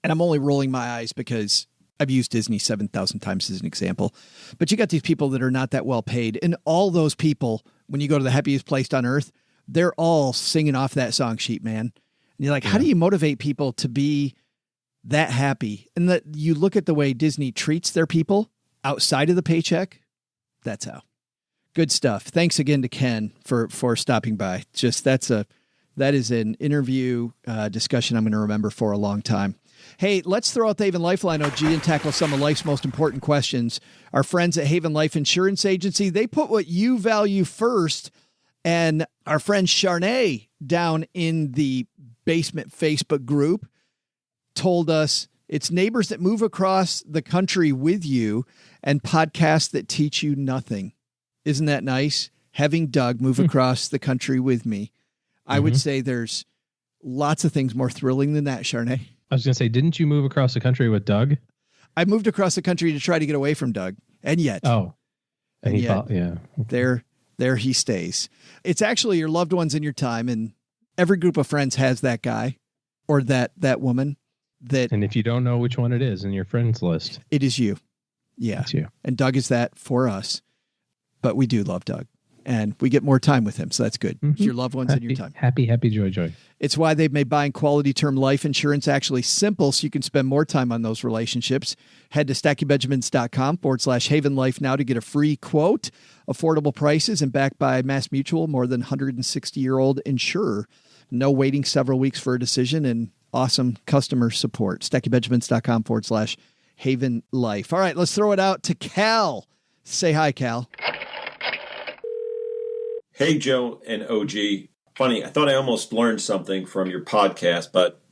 [SPEAKER 3] And I'm only rolling my eyes because I've used Disney 7,000 times as an example. But you got these people that are not that well paid. And all those people, when you go to the happiest place on earth, they're all singing off that song sheet, man. And you're like, how do you motivate people to be that happy? And that you look at the way Disney treats their people outside of the paycheck. That's how. Good stuff. Thanks again to Ken for stopping by. That is an interview discussion I'm going to remember for a long time. Hey, let's throw out the Haven Lifeline, OG, and tackle some of life's most important questions. Our friends at Haven Life Insurance Agency, they put what you value first. And our friend Charnay down in the basement Facebook group told us it's neighbors that move across the country with you and podcasts that teach you nothing. Isn't that nice? Having Doug move across the country with me. I would say there's lots of things more thrilling than that, Charnay.
[SPEAKER 4] I was going to say, didn't you move across the country with Doug?
[SPEAKER 3] I moved across the country to try to get away from Doug. And yet.
[SPEAKER 4] Oh. And he thought,
[SPEAKER 3] There he stays. It's actually your loved ones in your time, and every group of friends has that guy or that woman. And
[SPEAKER 4] if you don't know which one it is in your friends list,
[SPEAKER 3] it is you. Yeah.
[SPEAKER 4] It's you.
[SPEAKER 3] And Doug is that for us. But we do love Doug, and we get more time with him. So that's good. It's your loved ones in your time.
[SPEAKER 4] Happy, joy.
[SPEAKER 3] It's why they've made buying quality term life insurance actually simple, so you can spend more time on those relationships. Head to StackyBenjamins.com/Haven Life now to get a free quote. Affordable prices and backed by Mass Mutual, more than 160-year-old insurer. No waiting several weeks for a decision, and awesome customer support. StackyBenjamins.com/Haven Life. All right, let's throw it out to Cal. Say hi, Cal.
[SPEAKER 7] Hey, Joe and OG. Funny, I thought I almost learned something from your podcast, but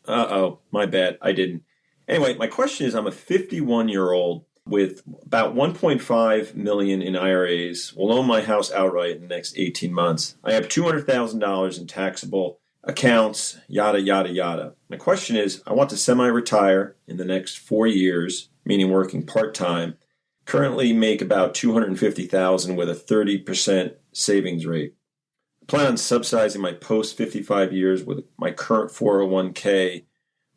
[SPEAKER 7] my bad, I didn't. Anyway, my question is, I'm a 51-year-old with about $1.5 million in IRAs. Will own my house outright in the next 18 months. I have $200,000 in taxable accounts, yada, yada, yada. My question is, I want to semi-retire in the next 4 years, meaning working part-time. Currently make about $250,000 with a 30% savings rate. I plan on subsidizing my post-55 years with my current 401k,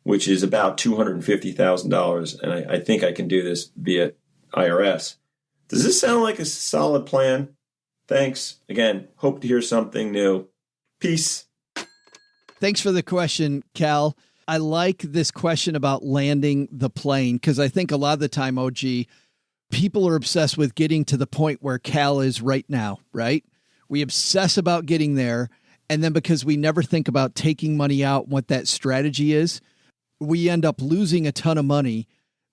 [SPEAKER 7] which is about $250,000, and I think I can do this via IRS. Does this sound like a solid plan? Thanks. Again, hope to hear something new. Peace.
[SPEAKER 3] Thanks for the question, Cal. I like this question about landing the plane because I think a lot of the time, OG, people are obsessed with getting to the point where Cal is right now, right? We obsess about getting there. And then because we never think about taking money out, what that strategy is, we end up losing a ton of money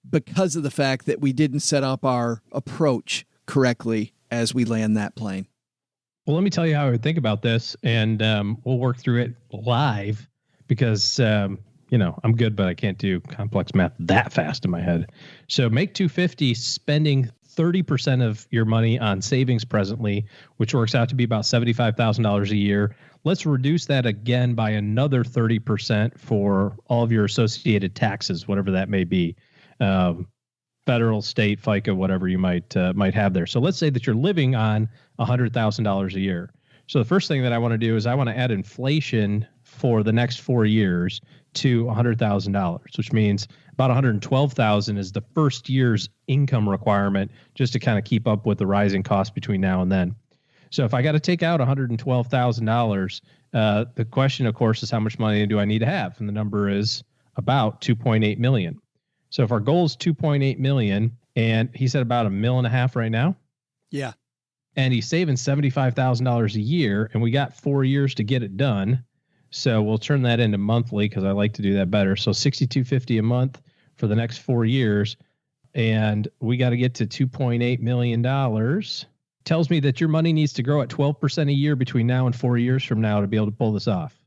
[SPEAKER 3] because of the fact that we didn't set up our approach correctly as we land that plane.
[SPEAKER 4] Well, let me tell you how I would think about this, and we'll work through it live because, I'm good, but I can't do complex math that fast in my head. So make 250, spending 30% of your money on savings presently, which works out to be about $75,000 a year. Let's reduce that again by another 30% for all of your associated taxes, whatever that may be. Federal, state, FICA, whatever you might have there. So let's say that you're living on $100,000 a year. So the first thing that I want to do is I want to add inflation for the next 4 years to $100,000, which means about $112,000 is the first year's income requirement just to kind of keep up with the rising costs between now and then. So if I got to take out $112,000, the question, of course, is how much money do I need to have? And the number is about $2.8 million. So if our goal is $2.8 million, and he said about $1.5 million right now.
[SPEAKER 3] Yeah.
[SPEAKER 4] And he's saving $75,000 a year, and we got 4 years to get it done. So we'll turn that into monthly because I like to do that better. So $6,250 a month for the next 4 years. And we got to get to $2.8 million. Tells me that your money needs to grow at 12% a year between now and 4 years from now to be able to pull this off,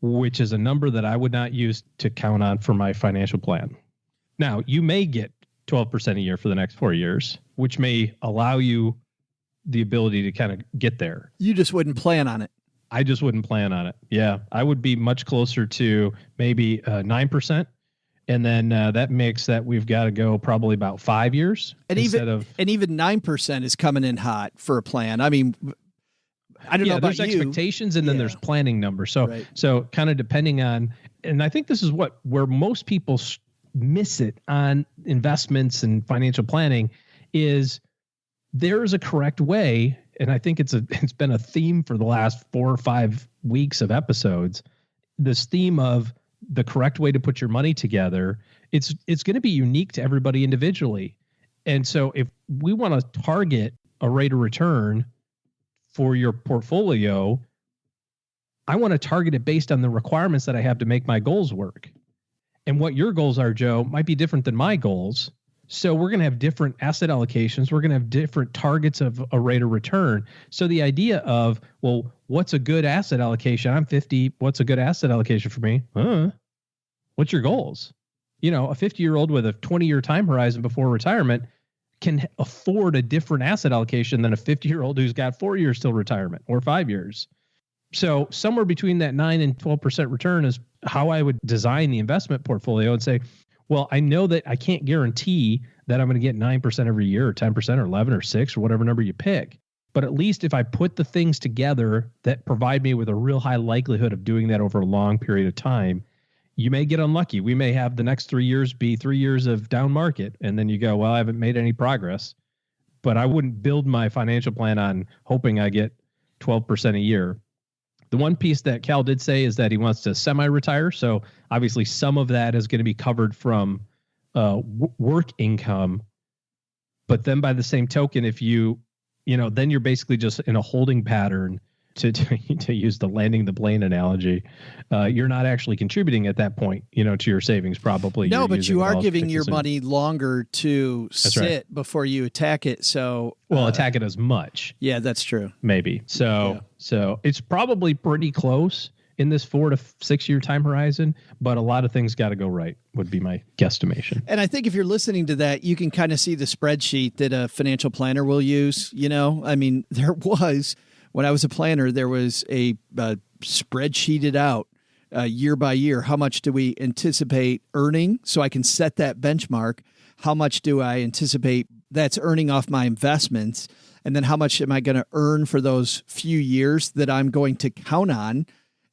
[SPEAKER 4] which is a number that I would not use to count on for my financial plan. Now, you may get 12% a year for the next 4 years, which may allow you the ability to kind of get there.
[SPEAKER 3] You just wouldn't plan on it.
[SPEAKER 4] I just wouldn't plan on it. Yeah, I would be much closer to maybe 9%. And then that makes that we've got to go probably about 5 years.
[SPEAKER 3] And even 9% is coming in hot for a plan. I mean, I don't know about
[SPEAKER 4] there's
[SPEAKER 3] you.
[SPEAKER 4] Expectations and then there's planning numbers. So,
[SPEAKER 3] right.
[SPEAKER 4] So kind of depending on, and I think this is where most people miss it on investments and financial planning is there is a correct way. And I think it's been a theme for the last 4 or 5 weeks of episodes, this theme of the correct way to put your money together. It's going to be unique to everybody individually. And so if we want to target a rate of return for your portfolio, I want to target it based on the requirements that I have to make my goals work. And what your goals are, Joe, might be different than my goals. So we're going to have different asset allocations. We're going to have different targets of a rate of return. So the idea of, well, what's a good asset allocation? I'm 50. What's a good asset allocation for me? What's your goals? You know, a 50-year-old with a 20-year time horizon before retirement can afford a different asset allocation than a 50-year-old who's got 4 years till retirement or 5 years. So somewhere between that 9 and 12% return is how I would design the investment portfolio and say, well, I know that I can't guarantee that I'm going to get 9% every year or 10% or 11 or 6 or whatever number you pick. But at least if I put the things together that provide me with a real high likelihood of doing that over a long period of time, you may get unlucky. We may have the next 3 years be 3 years of down market. And then you go, well, I haven't made any progress. But I wouldn't build my financial plan on hoping I get 12% a year. The one piece that Cal did say is that he wants to semi-retire. So obviously some of that is going to be covered from work income. But then by the same token, if then you're basically just in a holding pattern to use the landing the plane analogy. You're not actually contributing at that point, to your savings probably.
[SPEAKER 3] No, but you are giving your money longer to sit before you attack it. So
[SPEAKER 4] attack it as much.
[SPEAKER 3] Yeah, that's true.
[SPEAKER 4] Maybe. So it's probably pretty close in this 4 to 6 year time horizon, but a lot of things got to go right would be my guesstimation.
[SPEAKER 3] And I think if you're listening to that, you can kind of see the spreadsheet that a financial planner will use. I mean, when I was a planner, there was a spreadsheeted out year by year. How much do we anticipate earning? So I can set that benchmark. How much do I anticipate that's earning off my investments? And then how much am I going to earn for those few years that I'm going to count on?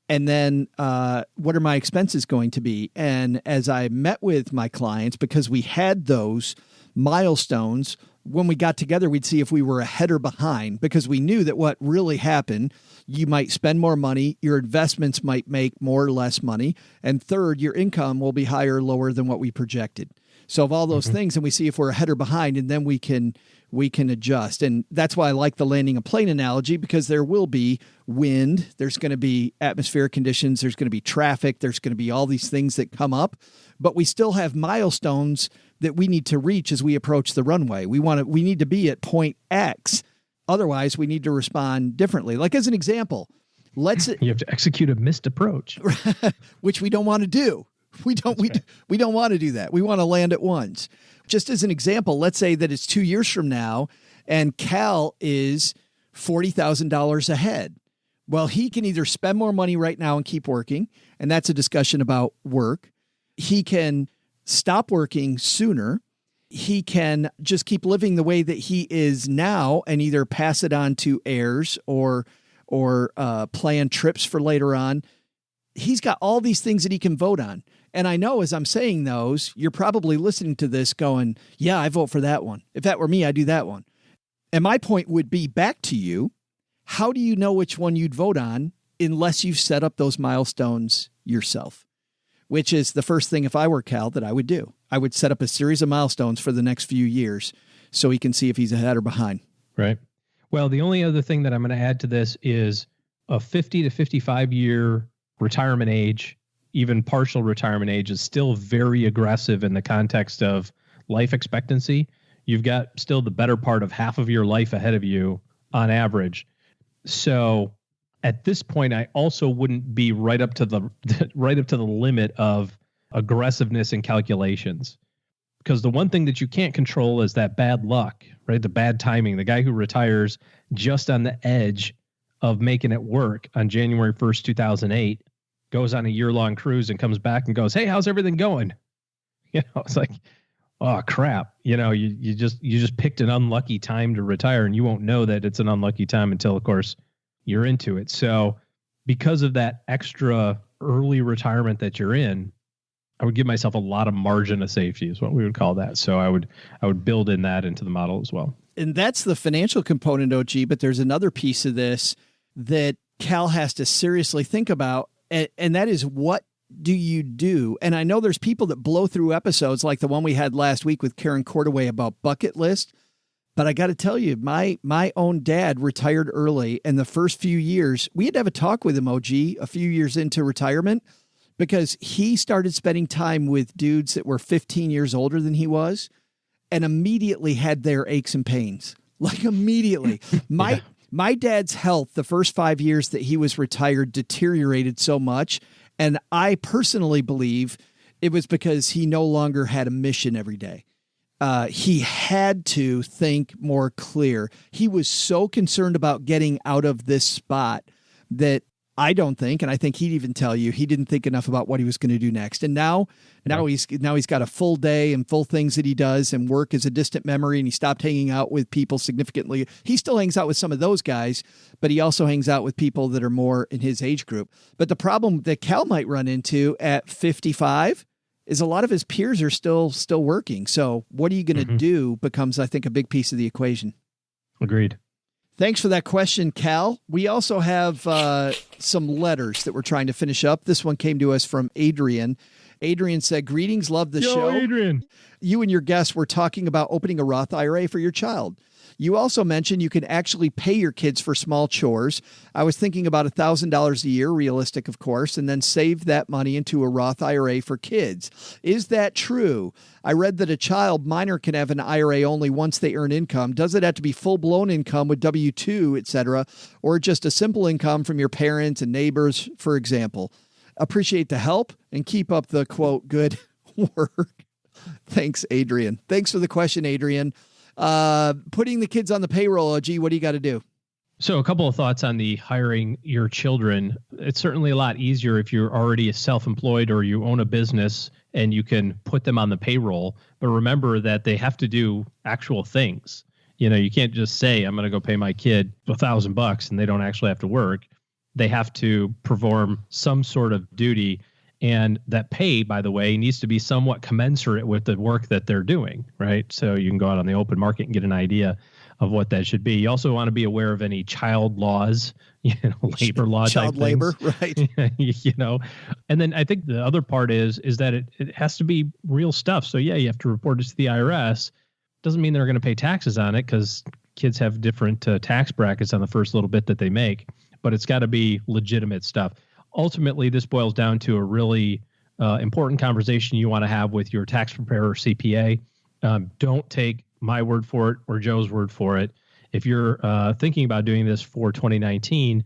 [SPEAKER 3] And then what are my expenses going to be? And as I met with my clients, because we had those milestones, when we got together, we'd see if we were ahead or behind, because we knew that what really happened, you might spend more money, your investments might make more or less money, and third, your income will be higher or lower than what we projected. So of all those things, and we see if we're ahead or behind, and then we can adjust. And that's why I like the landing a plane analogy, because there will be wind, there's going to be atmospheric conditions, there's going to be traffic, there's going to be all these things that come up, but we still have milestones that we need to reach as we approach the runway. We need to be at point X. Otherwise, we need to respond differently. Like as an example, you
[SPEAKER 4] have to execute a missed approach,
[SPEAKER 3] which we don't want to do. We don't want to do that. We want to land at once. Just as an example, let's say that it's 2 years from now and Cal is $40,000 ahead. Well, he can either spend more money right now and keep working, and that's a discussion about work. He can stop working sooner. He can just keep living the way that he is now and either pass it on to heirs or plan trips for later on. He's got all these things that he can vote on. And I know as I'm saying those, you're probably listening to this going, yeah, I vote for that one. If that were me, I'd do that one. And my point would be back to you. How do you know which one you'd vote on unless you've set up those milestones yourself? Which is the first thing, if I were Cal, that I would do. I would set up a series of milestones for the next few years so he can see if he's ahead or behind.
[SPEAKER 4] Right. Well, the only other thing that I'm going to add to this is a 50 to 55 year retirement age, even partial retirement age, is still very aggressive in the context of life expectancy. You've got still the better part of half of your life ahead of you on average. So at this point, I also wouldn't be right up to the limit of aggressiveness and calculations, because the one thing that you can't control is that bad luck, right? The bad timing. The guy who retires just on the edge of making it work on January 1st, 2008, goes on a year-long cruise and comes back and goes, "Hey, how's everything going?" It's like, oh crap. You just picked an unlucky time to retire, and you won't know that it's an unlucky time until, of course, you're into it. So because of that extra early retirement that you're in, I would give myself a lot of margin of safety is what we would call that. So I would build in that into the model as well.
[SPEAKER 3] And that's the financial component, OG, but there's another piece of this that Cal has to seriously think about, and that is, what do you do? And I know there's people that blow through episodes like the one we had last week with Karen Cordaway about bucket list. But I got to tell you, my own dad retired early, and the first few years, we had to have a talk with him, OG, a few years into retirement, because he started spending time with dudes that were 15 years older than he was and immediately had their aches and pains. Like immediately. My dad's health, the first 5 years that he was retired, deteriorated so much. And I personally believe it was because he no longer had a mission every day. He had to think more clear. He was so concerned about getting out of this spot that I don't think, and I think he'd even tell you, he didn't think enough about what he was going to do next. And now he's got a full day and full things that he does, and work is a distant memory, and he stopped hanging out with people significantly. He still hangs out with some of those guys, but he also hangs out with people that are more in his age group. But the problem that Cal might run into at 55 is a lot of his peers are still working. So what are you going to do becomes, I think, a big piece of the equation.
[SPEAKER 4] Agreed.
[SPEAKER 3] Thanks for that question, Cal. We also have some letters that we're trying to finish up. This one came to us from Adrian. Adrian said, "Greetings, love the show.
[SPEAKER 4] Adrian.
[SPEAKER 3] You and your guests were talking about opening a Roth IRA for your child. You also mentioned you can actually pay your kids for small chores. I was thinking about $1,000 a year, realistic, of course, and then save that money into a Roth IRA for kids. Is that true? I read that a child minor can have an IRA only once they earn income. Does it have to be full-blown income with W-2, etc., or just a simple income from your parents and neighbors, for example? Appreciate the help and keep up the, quote, good work." Thanks, Adrian. Thanks for the question, Adrian. Putting the kids on the payroll, OG, what do you got to do?
[SPEAKER 4] So a couple of thoughts on the hiring your children. It's certainly a lot easier if you're already self-employed or you own a business and you can put them on the payroll. But remember that they have to do actual things. You can't just say, "I'm going to go pay my kid $1,000 and they don't actually have to work." They have to perform some sort of duty. And that pay, by the way, needs to be somewhat commensurate with the work that they're doing, right? So you can go out on the open market and get an idea of what that should be. You also want to be aware of any child laws, labor law,
[SPEAKER 3] child
[SPEAKER 4] type
[SPEAKER 3] labor,
[SPEAKER 4] things. Right? And then I think the other part is that it has to be real stuff. So yeah, you have to report it to the IRS. Doesn't mean they're going to pay taxes on it, because kids have different tax brackets on the first little bit that they make, but it's got to be legitimate stuff. Ultimately, this boils down to a really important conversation you want to have with your tax preparer or CPA. Don't take my word for it or Joe's word for it. If you're thinking about doing this for 2019,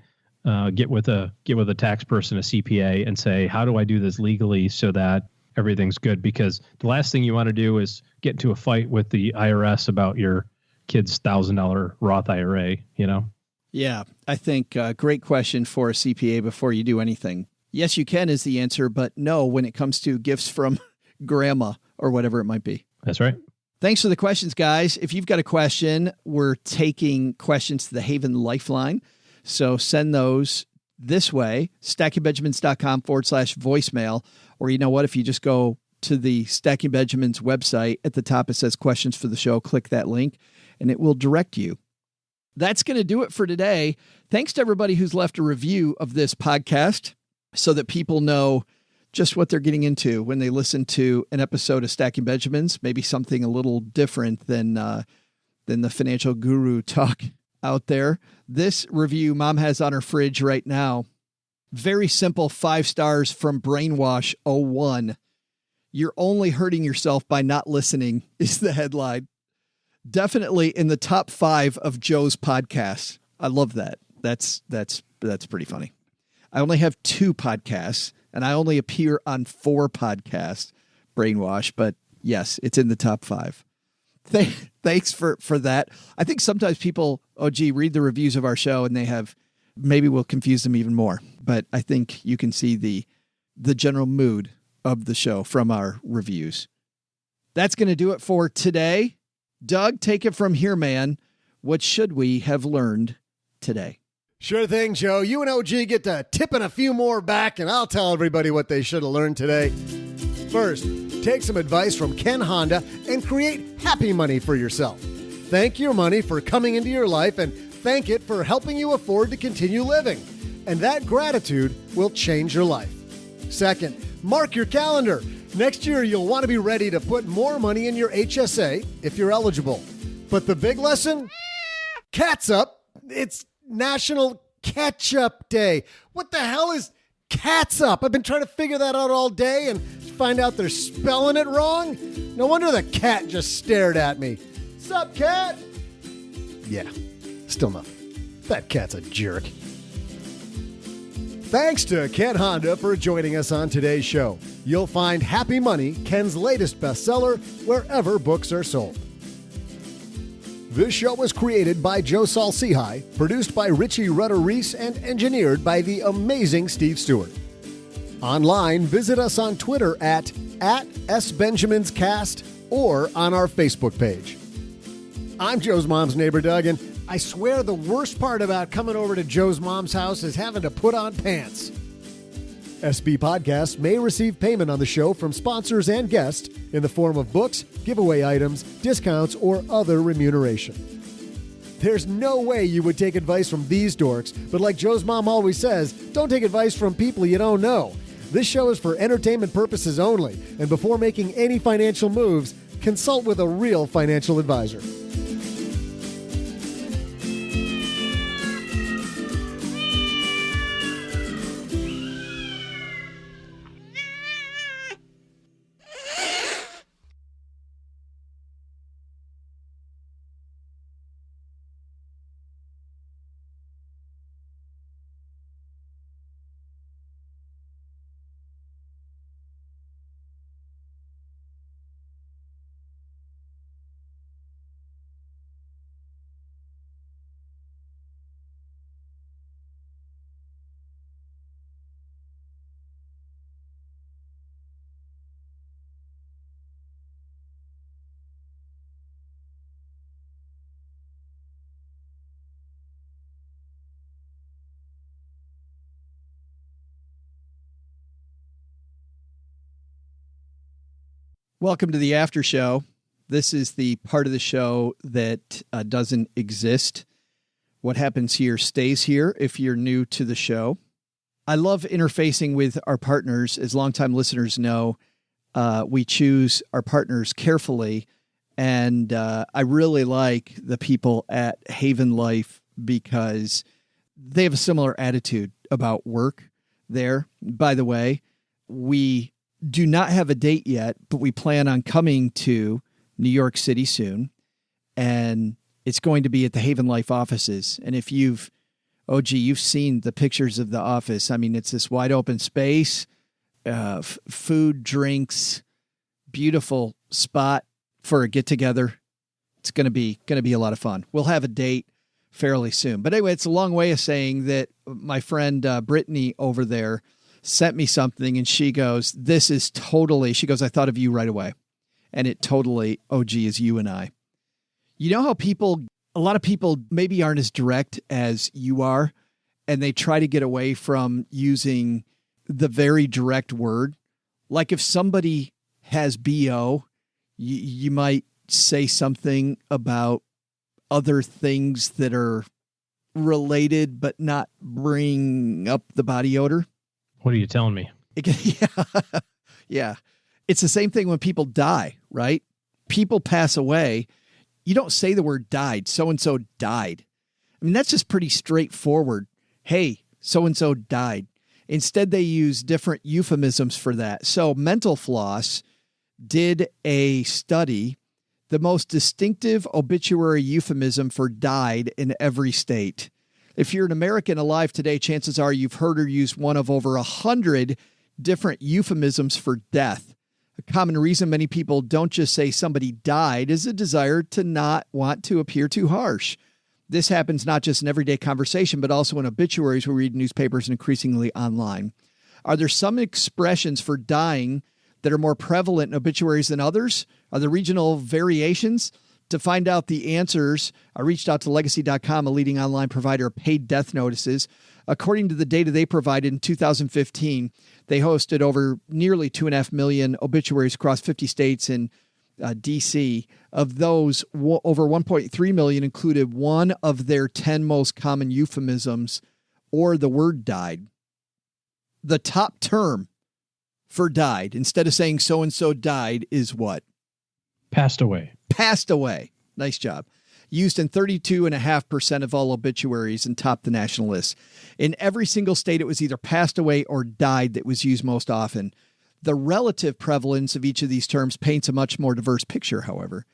[SPEAKER 4] get with a tax person, a CPA, and say, how do I do this legally so that everything's good, because the last thing you want to do is get into a fight with the IRS about your kid's $1,000 Roth IRA, you know?
[SPEAKER 3] Yeah, I think great question for a CPA before you do anything. Yes, you can is the answer, but no when it comes to gifts from grandma or whatever it might be.
[SPEAKER 4] That's right.
[SPEAKER 3] Thanks for the questions, guys. If you've got a question, we're taking questions to the Haven Lifeline. So send those this way, stackingbenjamins.com/voicemail. Or you know what? If you just go to the Stacking Benjamins website, at the top it says questions for the show. Click that link and it will direct you. That's going to do it for today. Thanks to everybody who's left a review of this podcast so that people know just what they're getting into when they listen to an episode of Stacking Benjamins, maybe something a little different than the financial guru talk out there. This review Mom has on her fridge right now. Very simple, 5 stars from Brainwash 01. You're only hurting yourself by not listening is the headline. Definitely in the top 5 of Joe's podcasts. I love that. That's pretty funny. I only have 2 podcasts and I only appear on 4 podcasts, Brainwash, but yes, it's in the top 5. Thanks for that. I think sometimes people, read the reviews of our show and maybe we'll confuse them even more, but I think you can see the general mood of the show from our reviews. That's going to do it for today. Doug, take it from here, man. What should we have learned today?
[SPEAKER 2] Sure thing, Joe. You and OG get to tipping a few more back, and I'll tell everybody what they should have learned today. First, take some advice from Ken Honda and create happy money for yourself. Thank your money for coming into your life and thank it for helping you afford to continue living. And that gratitude will change your life. Second, mark your calendar. Next year, you'll want to be ready to put more money in your HSA if you're eligible. But the big lesson? Cat's up. It's National Ketchup Day. What the hell is cat's up? I've been trying to figure that out all day and find out they're spelling it wrong. No wonder the cat just stared at me. Sup, cat? Yeah, still nothing. That cat's a jerk. Thanks to Ken Honda for joining us on today's show. You'll find Happy Money, Ken's latest bestseller, wherever books are sold. This show was created by Joe Saul-Sehy, produced by Richie Rutter-Reese, and engineered by the amazing Steve Stewart. Online, visit us on Twitter at @SBenjaminsCast or on our Facebook page. I'm Joe's mom's neighbor, Doug, and I swear the worst part about coming over to Joe's mom's house is having to put on pants. SB Podcasts may receive payment on the show from sponsors and guests in the form of books, giveaway items, discounts, or other remuneration. There's no way you would take advice from these dorks, but like Joe's mom always says, don't take advice from people you don't know. This show is for entertainment purposes only, and before making any financial moves, consult with a real financial advisor.
[SPEAKER 3] Welcome to the after show. This is the part of the show that doesn't exist. What happens here stays here if you're new to the show. I love interfacing with our partners. As longtime listeners know, we choose our partners carefully. And I really like the people at Haven Life because they have a similar attitude about work there. By the way, we do not have a date yet, but we plan on coming to New York City soon. And it's going to be at the Haven Life offices. And if you've seen the pictures of the office. I mean, it's this wide open space. food, drinks, beautiful spot for a get together. It's going to be a lot of fun. We'll have a date fairly soon. But anyway, it's a long way of saying that my friend Brittany over there sent me something, and she goes, "This is totally." She goes, "I thought of you right away," and it totally, OG, is you and I. You know how a lot of people maybe aren't as direct as you are, and they try to get away from using the very direct word. Like if somebody has BO, you might say something about other things that are related, but not bring up the body odor.
[SPEAKER 4] What are you telling me?
[SPEAKER 3] Yeah. It's the same thing when people die, right? People pass away. You don't say the word died. So-and-so died. I mean, that's just pretty straightforward. Hey, so-and-so died. Instead, they use different euphemisms for that. So Mental Floss did a study, the most distinctive obituary euphemism for died in every state. If you're an American alive today, chances are you've heard or used one of over 100 different euphemisms for death. A common reason many people don't just say somebody died is a desire to not want to appear too harsh. This happens not just in everyday conversation, but also in obituaries we read in newspapers and increasingly online. Are there some expressions for dying that are more prevalent in obituaries than others? Are there regional variations? To find out the answers, I reached out to Legacy.com, a leading online provider of paid death notices. According to the data they provided in 2015, they hosted over nearly 2.5 million obituaries across 50 states and D.C. Of those, over 1.3 million included one of their 10 most common euphemisms or the word died. The top term for died, instead of saying so-and-so died, is what?
[SPEAKER 4] Passed away.
[SPEAKER 3] Passed away. Nice job. Used in 32.5% of all obituaries and topped the national list. In every single state, it was either passed away or died that was used most often. The relative prevalence of each of these terms paints a much more diverse picture, however.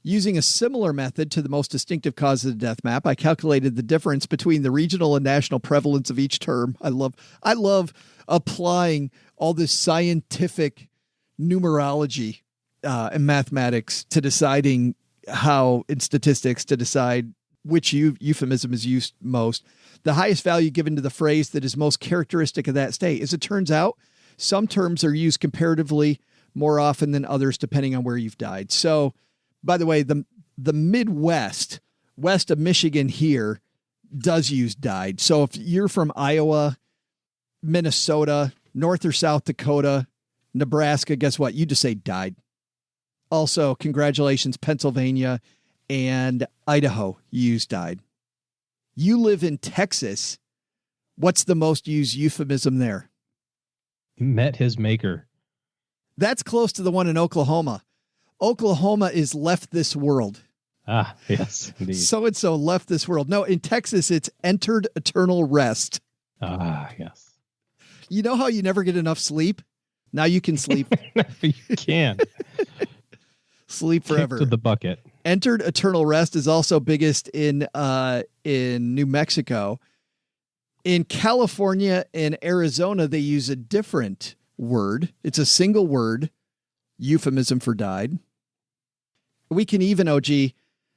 [SPEAKER 3] Using a similar method to the most distinctive cause of the death map, I calculated the difference between the regional and national prevalence of each term. I love applying all this scientific numerology and mathematics to deciding how, in statistics, to decide which euphemism is used most. The highest value given to the phrase that is most characteristic of that state. As it turns out, some terms are used comparatively more often than others, depending on where you've died. So, by the way, the Midwest, west of Michigan here, does use died. So if you're from Iowa, Minnesota, North or South Dakota, Nebraska, guess what? You just say died. Also, congratulations, Pennsylvania and Idaho use died. You live in Texas. What's the most used euphemism there?
[SPEAKER 4] Met his maker.
[SPEAKER 3] That's close to the one in Oklahoma. Oklahoma is left this world.
[SPEAKER 4] Ah, yes, indeed.
[SPEAKER 3] So-and-so left this world. No, in Texas, it's entered eternal rest.
[SPEAKER 4] Ah, yes.
[SPEAKER 3] You know how you never get enough sleep? Now you can sleep.
[SPEAKER 4] You can.
[SPEAKER 3] Sleep forever.
[SPEAKER 4] Kick to the bucket.
[SPEAKER 3] Entered eternal rest is also biggest in New Mexico. In California and Arizona, they use a different word. It's a single word euphemism for died. We can even, OG,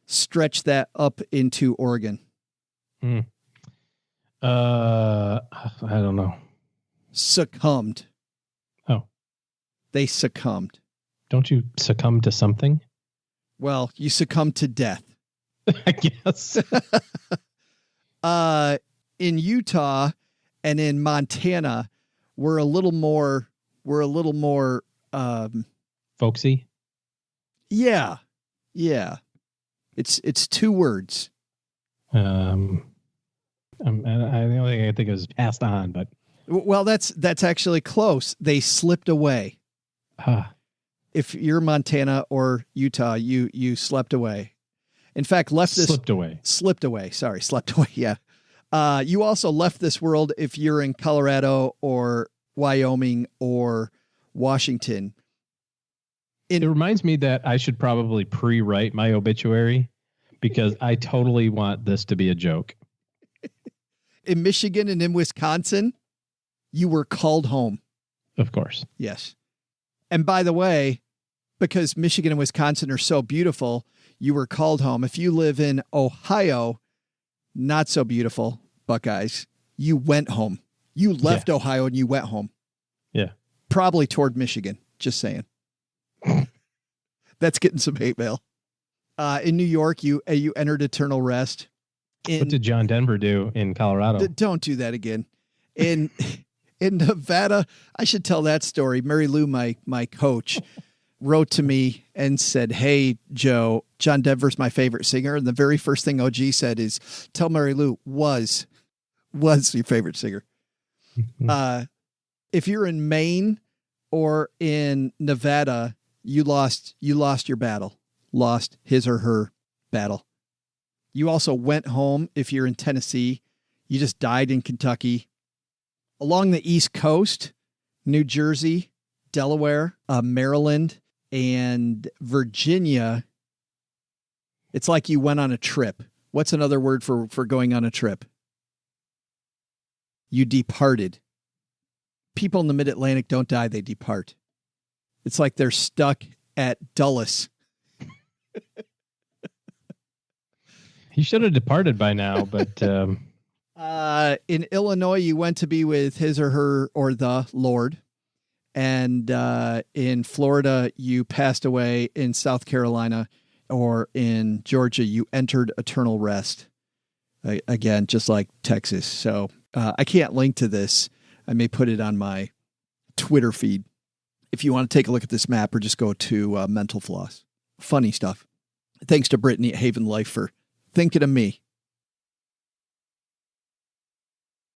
[SPEAKER 3] stretch that up into Oregon.
[SPEAKER 4] I don't know.
[SPEAKER 3] Succumbed.
[SPEAKER 4] Oh.
[SPEAKER 3] They succumbed.
[SPEAKER 4] Don't you succumb to something?
[SPEAKER 3] Well, you succumb to death.
[SPEAKER 4] I guess.
[SPEAKER 3] In Utah and in Montana, we're a little more
[SPEAKER 4] folksy.
[SPEAKER 3] Yeah. It's two words.
[SPEAKER 4] The only thing I think is passed on, but
[SPEAKER 3] well, that's actually close. They slipped away. If you're Montana or Utah, you slept away. In fact,
[SPEAKER 4] slipped away.
[SPEAKER 3] Sorry, slept away. Yeah. You also left this world if you're in Colorado or Wyoming or Washington.
[SPEAKER 4] It reminds me that I should probably pre-write my obituary because I totally want this to be a joke.
[SPEAKER 3] In Michigan and in Wisconsin, you were called home.
[SPEAKER 4] Of course.
[SPEAKER 3] Yes. And by the way, because Michigan and Wisconsin are so beautiful, you were called home. If you live in Ohio, not so beautiful, Buckeyes, you went home. You left Ohio and you went home.
[SPEAKER 4] Yeah.
[SPEAKER 3] Probably toward Michigan. Just saying. That's getting some hate mail. In New York, you entered eternal rest.
[SPEAKER 4] What did John Denver do in Colorado?
[SPEAKER 3] Don't do that again. In Nevada, I should tell that story. Mary Lou, my coach, wrote to me and said, "Hey, Joe, John Denver's my favorite singer." And the very first thing OG said is, "Tell Mary Lou was your favorite singer." If you're in Maine or in Nevada, you lost your battle, lost his or her battle. You also went home. If you're in Tennessee, you just died in Kentucky. Along the East Coast, New Jersey, Delaware, Maryland, and Virginia, it's like you went on a trip. What's another word for going on a trip? You departed. People in the Mid-Atlantic don't die, they depart. It's like they're stuck at Dulles.
[SPEAKER 4] He should have departed by now, but...
[SPEAKER 3] In Illinois, you went to be with his or her or the Lord. And in Florida, you passed away. In South Carolina or in Georgia, you entered eternal rest. Again, just like Texas. So I can't link to this. I may put it on my Twitter feed if you want to take a look at this map, or just go to Mental Floss. Funny stuff. Thanks to Brittany at Haven Life for thinking of me.